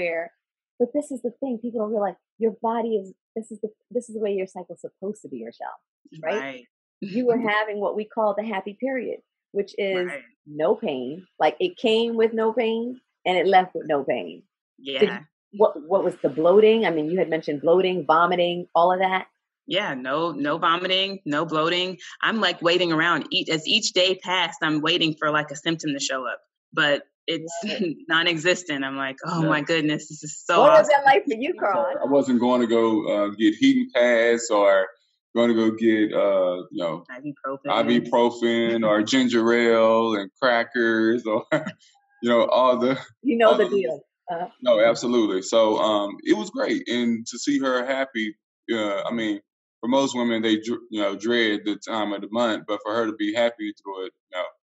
but this is the thing, people don't realize your body this is the way your cycle's supposed to be, Rachelle, right? You were having what we call the happy period, which is no pain. Like, it came with no pain and it left with no pain. Yeah. What was the bloating? I mean, you had mentioned bloating, vomiting, all of that. Yeah, no vomiting, no bloating. I'm like waiting around as each day passed, I'm waiting for like a symptom to show up. But it's non-existent. I'm like, oh my goodness, this is so What awesome. was that like for you, Carl? I wasn't going to go get heating pads or going to go get ibuprofen or ginger ale and crackers or all the the deal. No, absolutely. So it was great, and to see her happy. I mean, for most women, they dread the time of the month, but for her to be happy through it,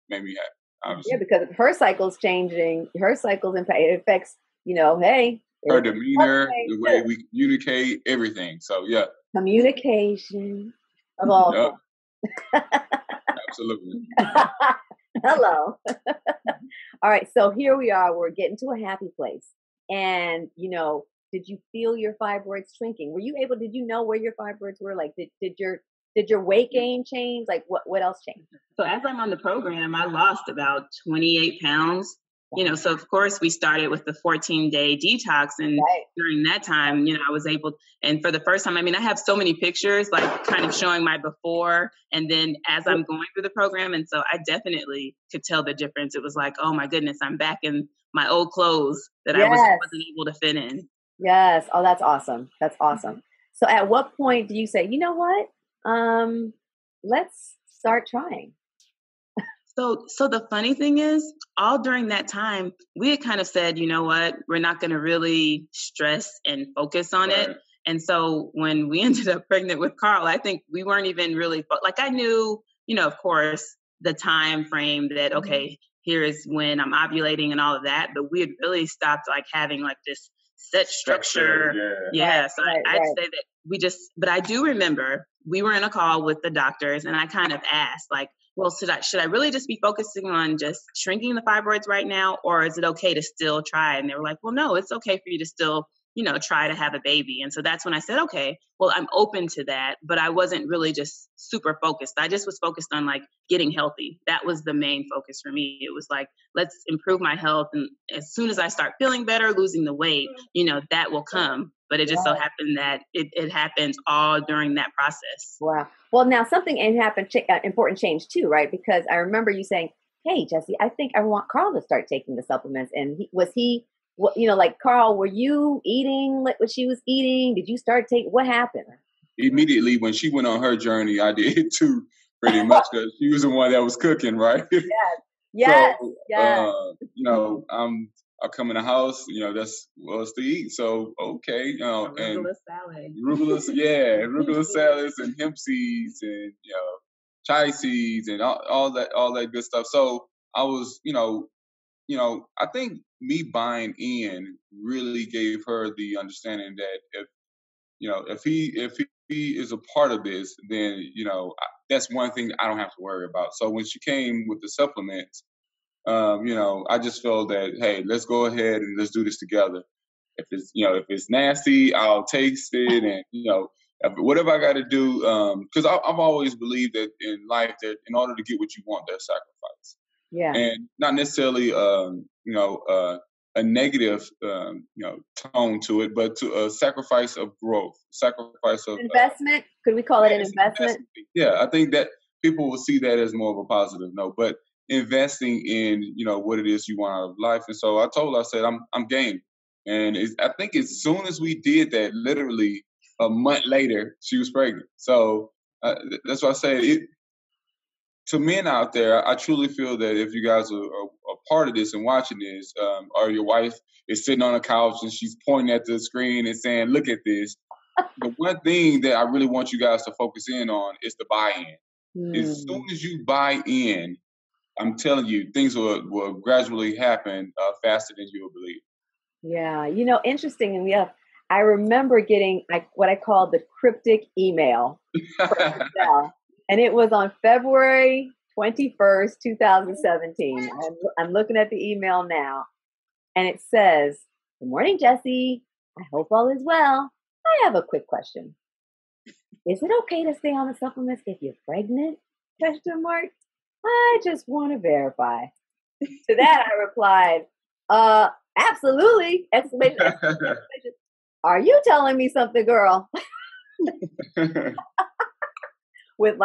made me happy. Obviously. Yeah, because her cycle's changing. Her cycle's it affects hey, her demeanor, the way we communicate, everything. So yeah, communication of all. Absolutely. Hello. All right, so here we are. We're getting to a happy place, and did you feel your fibroids shrinking? Were you able? Did you know where your fibroids were? Like, did your weight gain change? Like, what else changed? So as I'm on the program, I lost about 28 pounds. So of course we started with the 14-day detox, and during that time, I was able, and for the first time, I mean, I have so many pictures, like kind of showing my before, and then as I'm going through the program, and so I definitely could tell the difference. It was like, oh my goodness, I'm back in my old clothes that I wasn't able to fit in. Yes. Oh, that's awesome. That's awesome. So at what point do you say, you know what? Let's start trying. So the funny thing is, all during that time, we had kind of said, you know what, we're not going to really stress and focus on it. And so when we ended up pregnant with Carl, I think we weren't even really, I knew, of course, the time frame that, okay, here is when I'm ovulating and all of that. But we had really stopped having this set structure. So I'd say that but I do remember we were in a call with the doctors, and I kind of asked, well, should I really just be focusing on just shrinking the fibroids right now, or is it okay to still try? And they were like, well, no, it's okay for you to still, try to have a baby. And so that's when I said, okay, well, I'm open to that, but I wasn't really just super focused. I just was focused on getting healthy. That was the main focus for me. It was let's improve my health. And as soon as I start feeling better, losing the weight, that will come. But it just so happened that it happens all during that process. Wow. Well, now something happened, important change too, right? Because I remember you saying, hey, Jessie, I think I want Carl to start taking the supplements. And Carl, were you eating what she was eating? Did you start taking, what happened? Immediately when she went on her journey, I did too, pretty much, because she was the one that was cooking, right? Yes. I come in the house, that's what's to eat. So, okay, arugula salad. Arugula salads and hemp seeds and, chia seeds and all that good stuff. So I was, I think me buying in really gave her the understanding that if he is a part of this, then, that's one thing I don't have to worry about. So when she came with the supplements, I just felt that, hey, let's go ahead and let's do this together. If it's nasty, I'll taste it, and whatever I got to do. Because I've always believed that in life, that in order to get what you want, there's sacrifice. Yeah. And not necessarily, a negative, tone to it, but to a sacrifice of growth, sacrifice of investment. Could we call it an investment? Yeah, I think that people will see that as more of a positive note, but investing in, what it is you want out of life. And so I told her, I said, I'm game. And I think as soon as we did that, literally a month later, she was pregnant. So that's why I say to men out there, I truly feel that if you guys are a part of this and watching this, or your wife is sitting on a couch and she's pointing at the screen and saying, look at this, the one thing that I really want you guys to focus in on is the buy-in. As soon as you buy in, I'm telling you, things will gradually happen faster than you'll believe. Yeah. Interesting enough, I remember getting what I call the cryptic email from Rachelle, and it was on February 21st, 2017. I'm looking at the email now, and it says, good morning, Jessie. I hope all is well. I have a quick question. Is it okay to stay on the supplements if you're pregnant? I just want to verify. To that, I replied, absolutely! Exclamation. Are you telling me something, girl? With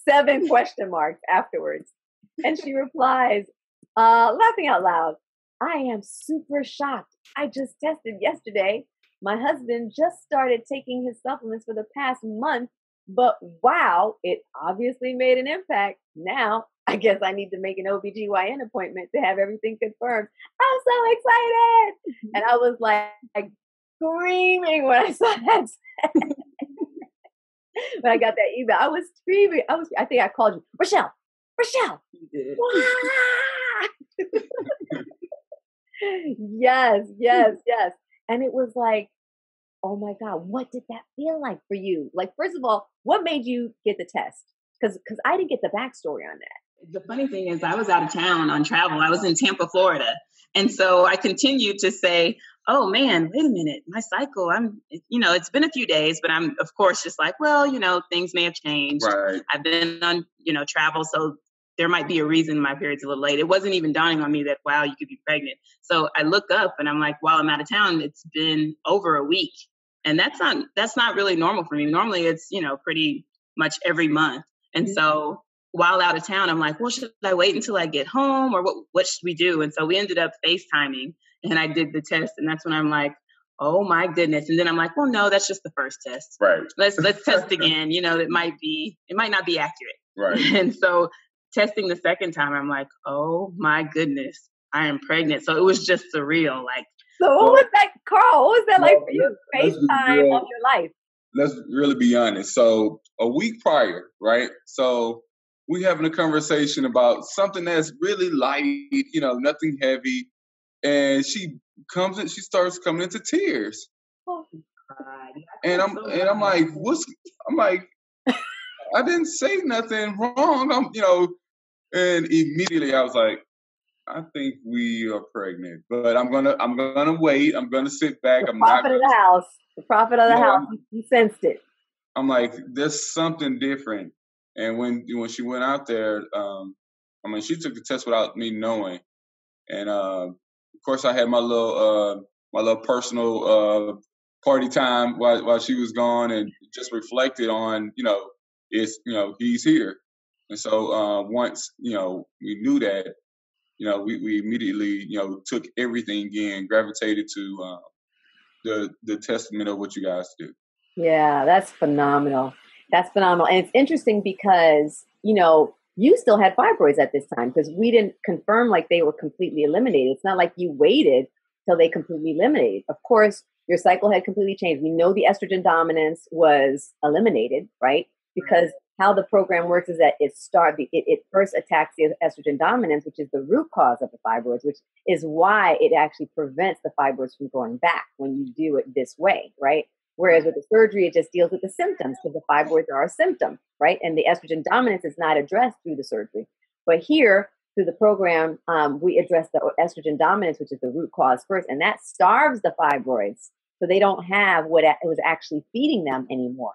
7 question marks afterwards. And she replies, Laughing out loud. I am super shocked. I just tested yesterday. My husband just started taking his supplements for the past month, but wow, it obviously made an impact. Now, I guess I need to make an OBGYN appointment to have everything confirmed. I'm so excited. And I was like screaming when I saw that. When I got that email, I was screaming. I think I called you, Rachelle. Yes. And it was like, oh my God, what did that feel like for you? Like, first of all, what made you get the test? Because I didn't get the backstory on that. The funny thing is I was out of town on travel. I was in Tampa, Florida. And so I continued to say, oh man, wait a minute, my cycle, it's been a few days, but I'm of course just like, well, things may have changed. Right. I've been on, travel. So there might be a reason my period's a little late. It wasn't even dawning on me that, wow, you could be pregnant. So I look up and I'm like, while I'm out of town, it's been over a week. And that's not really normal for me. Normally it's, pretty much every month. And so while out of town, I'm like, well, should I wait until I get home or what should we do? And so we ended up FaceTiming and I did the test. And that's when I'm like, oh my goodness. And then I'm like, well, no, that's just the first test. Right. Let's test again. It might not be accurate. Right. And so testing the second time, I'm like, oh my goodness, I am pregnant. So it was just surreal. Like, so what was that, Carl? What was that like for you? FaceTime of your life. Let's really be honest. So a week prior, right? So we having a conversation about something that's really light, nothing heavy. And she starts coming into tears. Oh, and I'm like, I didn't say nothing wrong. And immediately I was like, I think we are pregnant, but I'm gonna wait. I'm gonna sit back. The prophet of the house. You sensed it. I'm like, there's something different. And when she went out there, she took the test without me knowing. And of course, I had my little personal party time while she was gone, and just reflected on, he's here. And so once we knew that, we immediately took everything in, gravitated to the testament of what you guys do. Yeah, that's phenomenal. And it's interesting because, you still had fibroids at this time because we didn't confirm like they were completely eliminated. It's not like you waited till they completely eliminated. Of course, your cycle had completely changed. We know the estrogen dominance was eliminated, right? Because how the program works is that it first attacks the estrogen dominance, which is the root cause of the fibroids, which is why it actually prevents the fibroids from going back when you do it this way, right? Whereas with the surgery, it just deals with the symptoms because the fibroids are a symptom, right? And the estrogen dominance is not addressed through the surgery. But here, through the program, we address the estrogen dominance, which is the root cause first, and that starves the fibroids. So they don't have what it was actually feeding them anymore.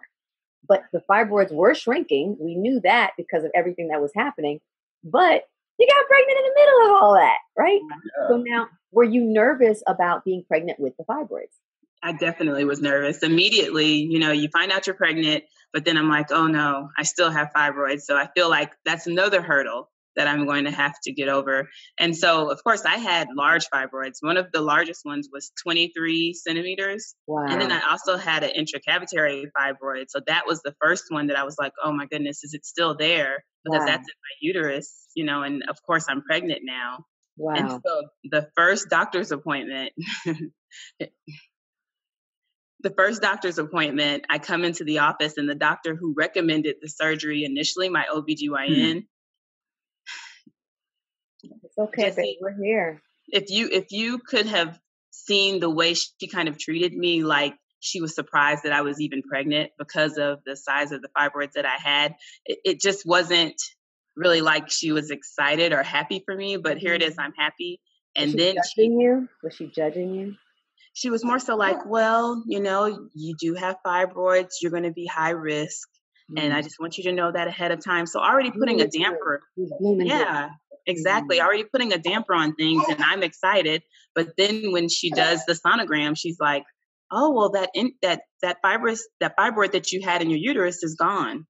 But the fibroids were shrinking. We knew that because of everything that was happening. But you got pregnant in the middle of all that, right? Yeah. So now, were you nervous about being pregnant with the fibroids? I definitely was nervous. Immediately, you find out you're pregnant, but then I'm like, oh no, I still have fibroids. So I feel like that's another hurdle that I'm going to have to get over. And so, of course, I had large fibroids. One of the largest ones was 23 centimeters. Wow. And then I also had an intracavitary fibroid. So that was the first one that I was like, oh my goodness, is it still there? Because that's in my uterus, and of course I'm pregnant now. Wow. And so the first doctor's appointment, I come into the office and the doctor who recommended the surgery initially, my OBGYN. It's okay, babe. We're here. If you could have seen the way she kind of treated me, like she was surprised that I was even pregnant because of the size of the fibroids that I had. It just wasn't really like she was excited or happy for me, but here it is, I'm happy. And Was she judging you? She was more so like, well, you do have fibroids, you're going to be high risk. And I just want you to know that ahead of time. So already putting a damper. Yeah, exactly. Already putting a damper on things, and I'm excited. But then when she does the sonogram, she's like, oh, well, that fibroid that you had in your uterus is gone.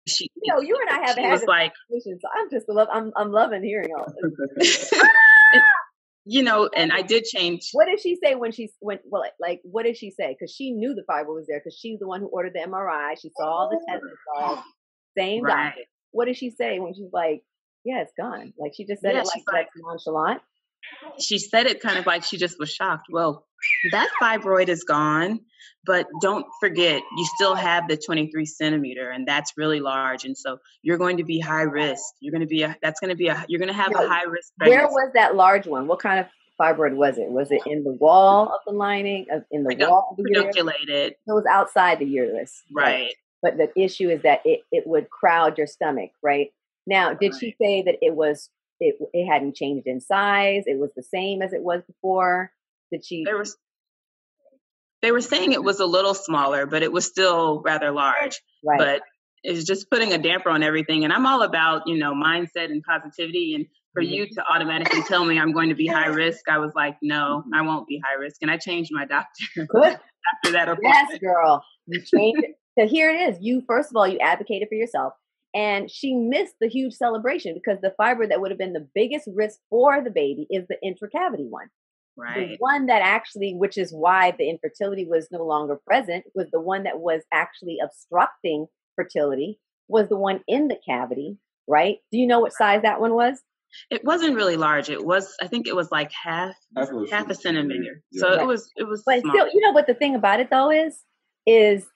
she, you and I haven't had this conversation, so I'm loving hearing all this. And I did change. What did she say what did she say? Because she knew the fibroid was there, because she's the one who ordered the MRI. She saw all the test results. Same doctor. What did she say when she's like, yeah, it's gone? Like, she just said it like nonchalant. She said it kind of like she just was shocked. Well, that fibroid is gone, but don't forget, you still have the 23 centimeter, and that's really large. And so you're going to be high risk. You're going to have a high risk pregnancy. Where was that large one? What kind of fibroid was it? Was it in the wall of the lining, wall of the uterus? It was outside the uterus. Right. But the issue is that it would crowd your stomach, right? Now, did she say that it hadn't changed in size? It was the same as it was before? Did she? They were saying it was a little smaller, but it was still rather large. Right. But it's just putting a damper on everything. And I'm all about, mindset and positivity. And for you to automatically tell me I'm going to be high risk, I was like, no, I won't be high risk. And I changed my doctor. Good. After that appointment. Yes, girl. You changed it. So here it is. You, first of all, you advocated for yourself. And she missed the huge celebration, because the fibroid that would have been the biggest risk for the baby is the intracavity one. Right. The one that actually, which is why the infertility was no longer present, was the one that was actually obstructing fertility, was the one in the cavity, right? Do you know what size that one was? It wasn't really large. I think it was like half a centimeter. Yeah. So it was but small. Still, but the thing about it though is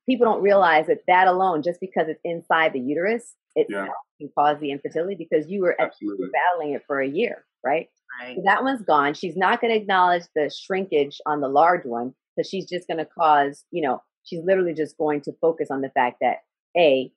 people don't realize that alone, just because it's inside the uterus, it can cause the infertility, because you were battling it for a year, right? So that one's gone. She's not going to acknowledge the shrinkage on the large one, because she's just going to cause, she's literally just going to focus on the fact that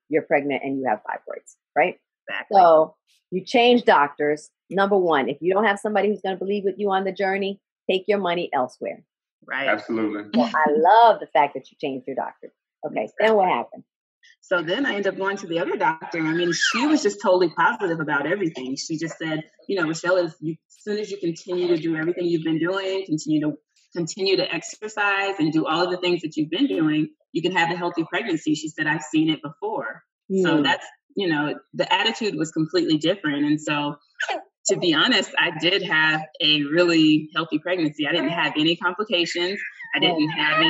you're pregnant and you have fibroids, right? Exactly. So you change doctors. Number one, if you don't have somebody who's going to believe with you on the journey, take your money elsewhere. Right. Absolutely. So I love the fact that you changed your doctor. Okay. Exactly. Then what happened? So then I ended up going to the other doctor. I mean, she was just totally positive about everything. She just said, Rachelle, as soon as you continue to do everything you've been doing, continue to exercise and do all of the things that you've been doing, you can have a healthy pregnancy. She said, I've seen it before. So that's, the attitude was completely different. And so, to be honest, I did have a really healthy pregnancy. I didn't have any complications. I didn't have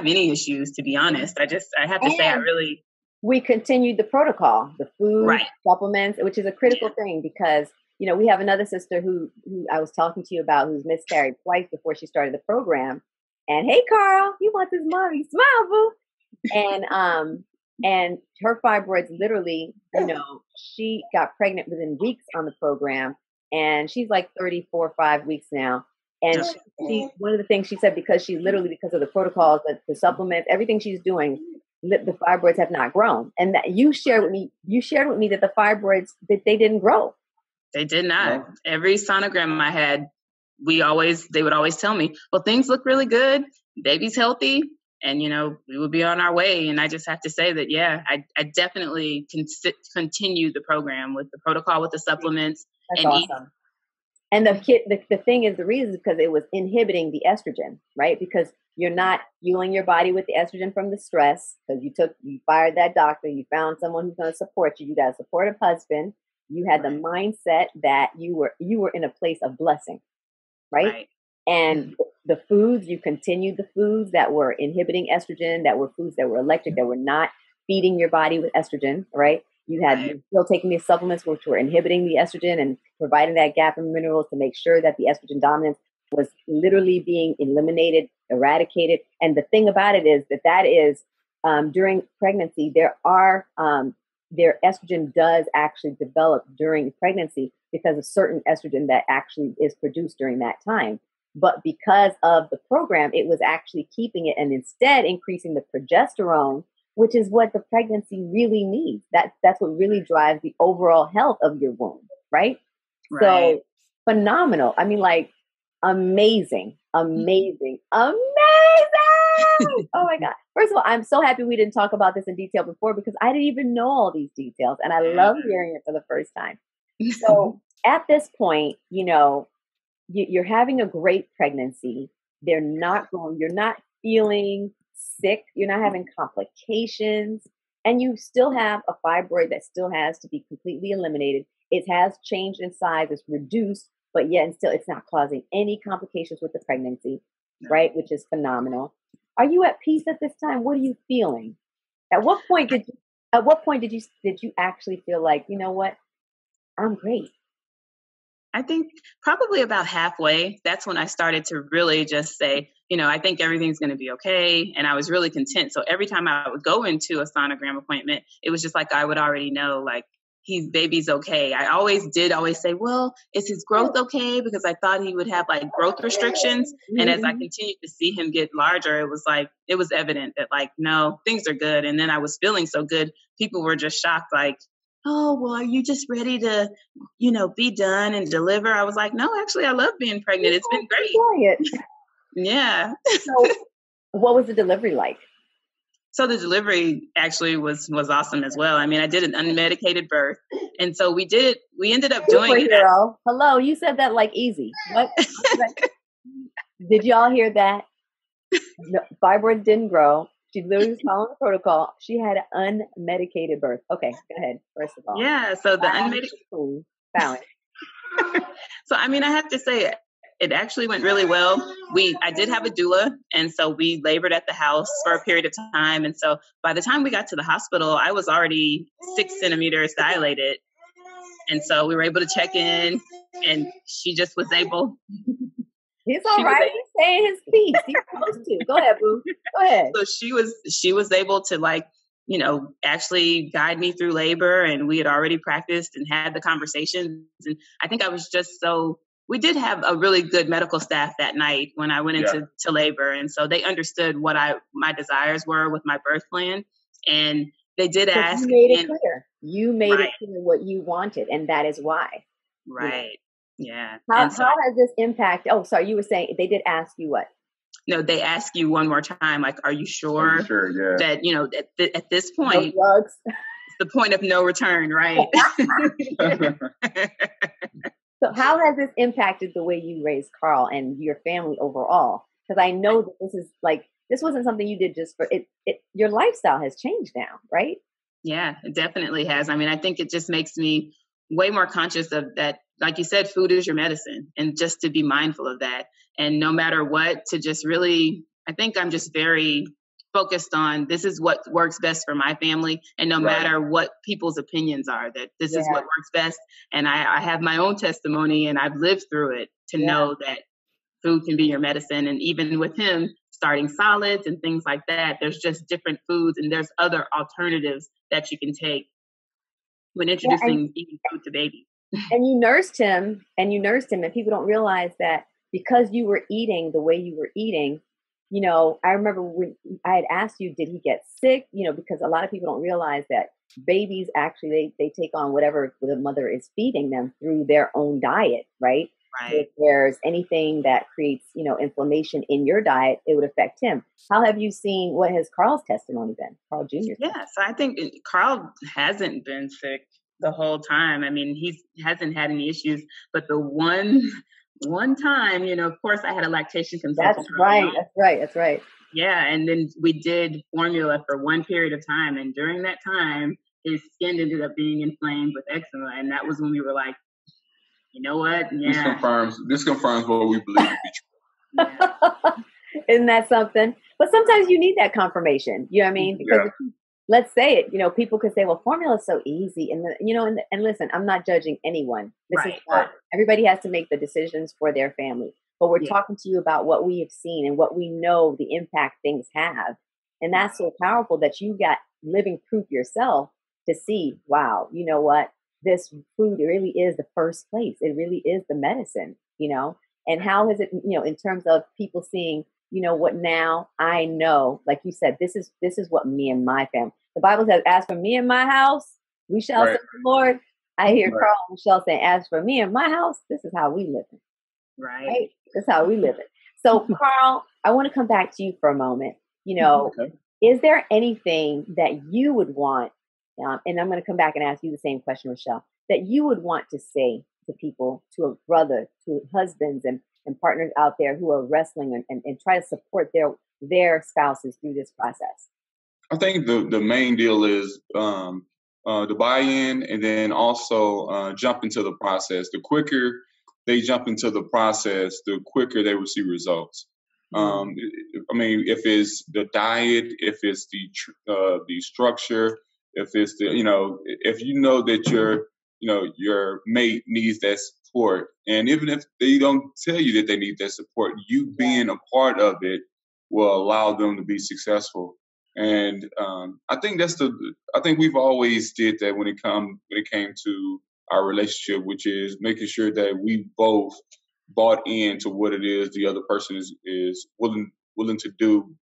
any issues, to be honest. I have to say, we continued the protocol, the food, supplements, which is a critical thing, because, we have another sister who I was talking to you about, who's miscarried twice before she started the program. And hey, Carl, you want this mommy? Smile, boo. And her fibroids literally, she got pregnant within weeks on the program, and she's like 34, 5 weeks now. And she one of the things she said, because of the protocols, the supplements, everything she's doing, the fibroids have not grown. And that you shared with me that the fibroids, that they didn't grow. They did not. No. Every sonogram I had, they would always tell me, well, things look really good. Baby's healthy. And, we would be on our way. And I just have to say that, I definitely continue the program with the protocol, with the supplements. That's awesome. And the thing is, the reason is because it was inhibiting the estrogen, right? Because you're not fueling your body with the estrogen from the stress, because you fired that doctor, you found someone who's going to support you. You got a supportive husband. You had the mindset that you were in a place of blessing, right? And the foods, you continued the foods that were inhibiting estrogen, that were foods that were electric, that were not feeding your body with estrogen, right? You were still taking these supplements which were inhibiting the estrogen and providing that gap in minerals to make sure that the estrogen dominance was literally being eliminated, eradicated. And the thing about it is that is during pregnancy, their estrogen does actually develop during pregnancy because of certain estrogen that actually is produced during that time. But because of the program, it was actually keeping it and instead increasing the progesterone, which is what the pregnancy really needs. That's what really drives the overall health of your womb, right? So phenomenal. I mean, like amazing. Oh my God. First of all, I'm so happy we didn't talk about this in detail before, because I didn't even know all these details, and I love hearing it for the first time. So at this point, you're having a great pregnancy. You're not feeling sick. You're not having complications. and you still have a fibroid that still has to be completely eliminated. It has changed in size, it's reduced, but yet and still it's not causing any complications with the pregnancy, right? Which is phenomenal. Are you at peace at this time? What are you feeling? At what point did you actually feel like, you know what? I'm great. I think probably about halfway, that's when I started to really just say, I think everything's going to be okay. And I was really content. So every time I would go into a sonogram appointment, it was just like I would already know, like, baby's okay. I always say, well, is his growth okay? Because I thought he would have like growth restrictions. And as I continued to see him get larger, it was evident that like, no, things are good. And then I was feeling so good. People were just shocked, like, oh, well, are you just ready to, be done and deliver? I was like, no, actually, I love being pregnant. It's been great. Yeah. So what was the delivery like? So the delivery actually was awesome as well. I mean, I did an unmedicated birth. And so we ended up doing it. Hello, you said that like easy. What? Did y'all hear that? No, fibroids didn't grow. She literally was following the protocol. She had an unmedicated birth. Okay, go ahead, first of all. Yeah, so the unmedicated. Balance. So, I mean, I have to say, it actually went really well. I did have a doula, and so we labored at the house for a period of time. And so by the time we got to the hospital, I was already 6 centimeters dilated. And so we were able to check in, and she just was able. He's all right. He's saying his piece. He's supposed to. Go ahead, boo. Go ahead. So she was able to, like, actually guide me through labor, and we had already practiced and had the conversations. And I think I was just we did have a really good medical staff that night when I went into labor. And so they understood what my desires were with my birth plan. And they did ask. You made it clear. You made it clear what you wanted. And that is why. Right. Yeah. How has this impacted? Oh, sorry. You were saying they did ask you what? No, they ask you one more time, like, are you sure, that, at this point, no drugs. It's the point of no return, right? So how has this impacted the way you raised Carl and your family overall? Because I know that this wasn't something you did just for it. Your lifestyle has changed now, right? Yeah, it definitely has. I mean, I think it just makes me way more conscious of that. Like you said, food is your medicine, and just to be mindful of that. And no matter what, to just really, I think I'm just very focused on this is what works best for my family. And no matter what people's opinions are, that this is what works best. And I have my own testimony, and I've lived through it to know that food can be your medicine. And even with him starting solids and things like that, there's just different foods, and there's other alternatives that you can take when introducing eating food to babies. And you nursed him, and people don't realize that because you were eating the way you were eating, I remember when I had asked you, did he get sick? Because a lot of people don't realize that babies actually, they take on whatever the mother is feeding them through their own diet, right? If there's anything that creates, inflammation in your diet, it would affect him. How have you seen, what has Carl's testimony been? Carl Jr.'s Yeah, so I think Carl hasn't been sick the whole time. I mean, he hasn't had any issues, but the one time, of course, I had a lactation consultant. That's right. Yeah, and then we did formula for one period of time, and during that time, his skin ended up being inflamed with eczema, and that was when we were like, you know what? Yeah. This confirms what we believe to be true. Isn't that something? But sometimes you need that confirmation. You know what I mean? Because let's say it. People could say, "Well, formula is so easy," and and listen, I'm not judging anyone. Everybody has to make the decisions for their family. But we're talking to you about what we have seen and what we know the impact things have, and that's so powerful that you got living proof yourself to see. Wow, you know what? This food really is the first place. It really is the medicine, and how is it, in terms of people seeing, what now I know, like you said, this is what me and my family, the Bible says, as for me and my house, we shall serve the Lord. I hear Carl and Michelle saying, as for me and my house, this is how we live it. Right? This is how we live it. So Carl, I want to come back to you for a moment. Is there anything that you would want, and I'm going to come back and ask you the same question, Rachelle, that you would want to say to people, to a brother, to husbands and partners out there who are wrestling and try to support their spouses through this process? I think the main deal is the buy-in, and then also jump into the process. The quicker they jump into the process, the quicker they will see results. I mean, if it's the diet, if it's the structure, if it's if you know that your mate needs that support, and even if they don't tell you that they need that support, you being a part of it will allow them to be successful. And I think I think we've always did that when it came to our relationship, which is making sure that we both bought into what it is the other person is willing to do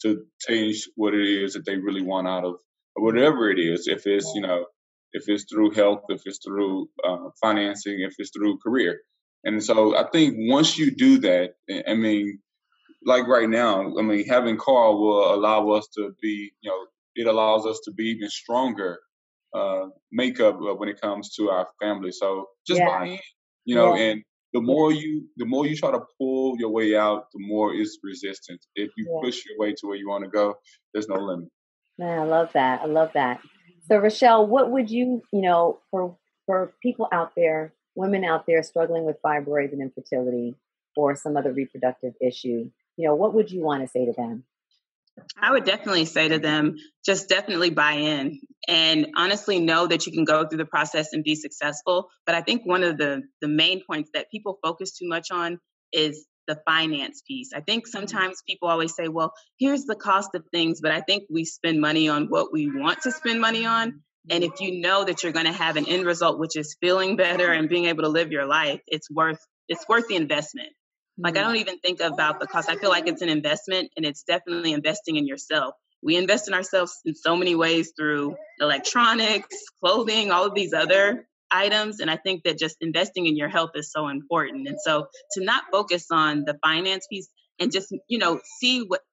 to change what it is that they really want out of whatever it is. If it's if it's through health, if it's through financing, if it's through career. And so I think once you do that, I mean, like right now, I mean, having Carl will allow us to be, it allows us to be even stronger makeup when it comes to our family. So just buy in, and the more you try to pull your way out, the more it's resistance. If you push your way to where you want to go, there's no limit. Man, I love that. I love that. So Rachelle, what would you, for people out there, women out there struggling with fibroids and infertility or some other reproductive issue, what would you want to say to them? I would definitely say to them, just definitely buy in and honestly know that you can go through the process and be successful. But I think one of the main points that people focus too much on is the finance piece. I think sometimes people always say, well, here's the cost of things, but I think we spend money on what we want to spend money on. And if you know that you're going to have an end result, which is feeling better and being able to live your life, it's worth the investment. Like, I don't even think about the cost. I feel like it's an investment, and it's definitely investing in yourself. We invest in ourselves in so many ways through electronics, clothing, all of these other items. And I think that just investing in your health is so important. And so to not focus on the finance piece and just,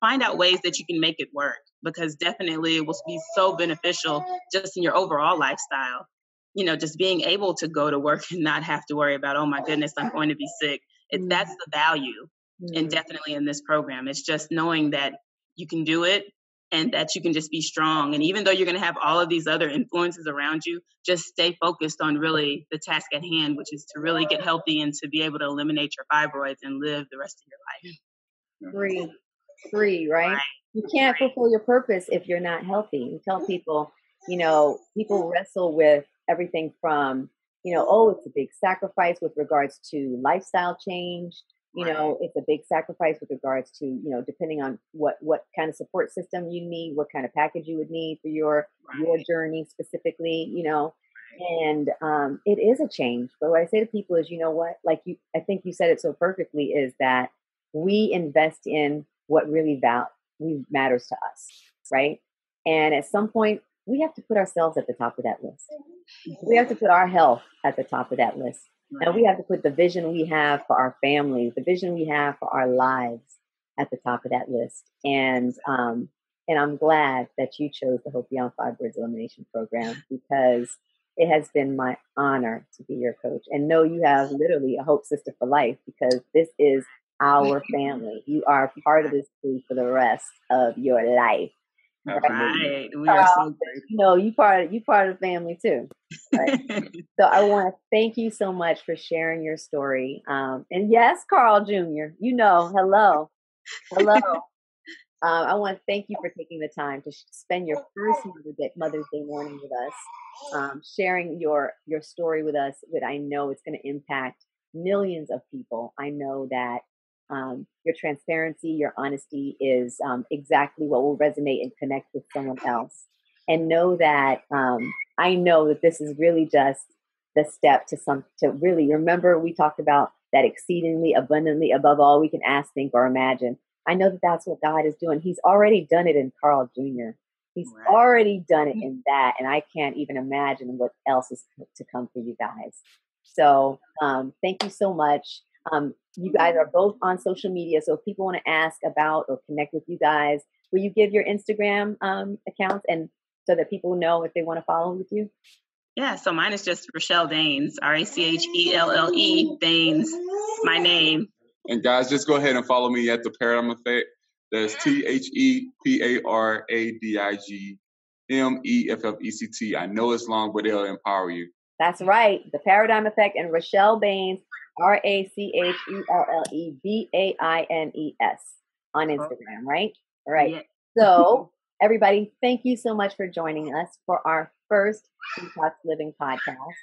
find out ways that you can make it work, because definitely it will be so beneficial just in your overall lifestyle. Just being able to go to work and not have to worry about, oh my goodness, I'm going to be sick. That's the value, and definitely in this program. It's just knowing that you can do it and that you can just be strong. And even though you're going to have all of these other influences around you, just stay focused on really the task at hand, which is to really get healthy and to be able to eliminate your fibroids and live the rest of your life. Free, right? You can't fulfill your purpose if you're not healthy. We tell people, people wrestle with everything from, it's a big sacrifice with regards to lifestyle change. It's a big sacrifice with regards to, depending on what kind of support system you need, what kind of package you would need for your journey specifically, and it is a change. But what I say to people is, I think you said it so perfectly, is that we invest in what really matters to us, right? And at some point, we have to put ourselves at the top of that list. We have to put our health at the top of that list. Right. And we have to put the vision we have for our families, the vision we have for our lives at the top of that list. And I'm glad that you chose the Hope Beyond Fibroids Elimination Program, because it has been my honor to be your coach. And know you have literally a Hope Sister for life, because this is our family. You are part of this crew for the rest of your life. Right. We are so grateful. You part of the family too. Right? So I want to thank you so much for sharing your story. And yes, Carl Jr., hello. I want to thank you for taking the time to spend your first Mother's Day morning with us, sharing your story with us. That I know it's going to impact millions of people. I know that your transparency, your honesty is exactly what will resonate and connect with someone else. And know that I know that this is really just the step to really remember. We talked about that exceedingly abundantly above all we can ask, think, or imagine. I know that that's what God is doing. He's already done it in Carl Jr. He's already done it in that, and I can't even imagine what else is to come for you guys. So thank you so much. You guys are both on social media, so if people want to ask about or connect with you guys, will you give your Instagram accounts, and so that people know if they want to follow with you? Yeah, so mine is just Rachelle Baines, Rachelle Baines, my name. And guys, just go ahead and follow me at The Paradigm Effect. That's TheParadigmEffect. I know it's long, but it'll empower you. That's right. The Paradigm Effect and Rachelle Baines, RACHELLEBAINES on Instagram, right? All right. Yeah. So, everybody, thank you so much for joining us for our first Detox Living podcast.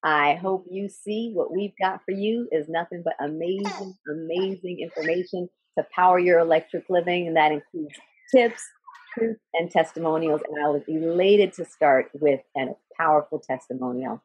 I hope you see what we've got for you is nothing but amazing, amazing information to power your electric living. And that includes tips, truth, and testimonials. And I was elated to start with a powerful testimonial.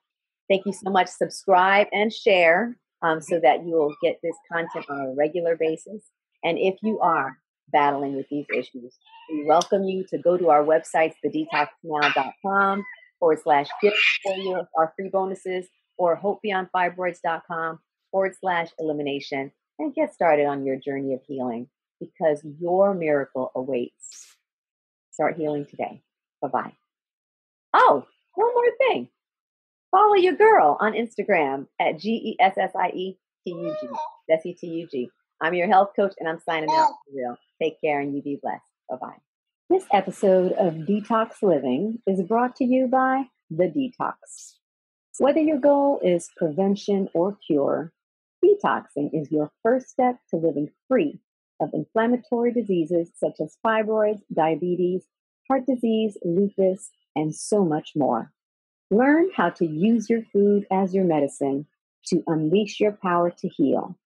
Thank you so much. Subscribe and share so that you will get this content on a regular basis. And if you are battling with these issues, we welcome you to go to our website, thedetoxnow.com/gift for our free bonuses, or hopebeyondfibroids.com/elimination, and get started on your journey of healing, because your miracle awaits. Start healing today. Bye-bye. Oh, one more thing. Follow your girl on Instagram at GESSIETUG, Jessie TUG. I'm your health coach, and I'm signing out for real. Take care, and you be blessed. Bye-bye. This episode of Detox Living is brought to you by The Detox. Whether your goal is prevention or cure, detoxing is your first step to living free of inflammatory diseases such as fibroids, diabetes, heart disease, lupus, and so much more. Learn how to use your food as your medicine to unleash your power to heal.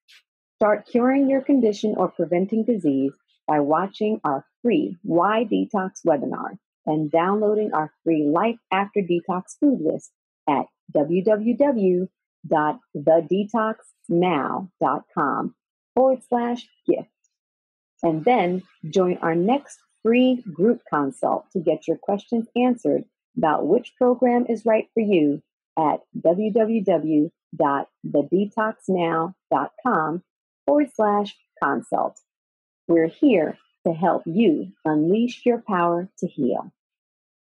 Start curing your condition or preventing disease by watching our free Why Detox webinar and downloading our free Life After Detox food list at www.thedetoxnow.com/gift. And then join our next free group consult to get your questions answered about which program is right for you at www.thedetoxnow.com/consult. We're here to help you unleash your power to heal.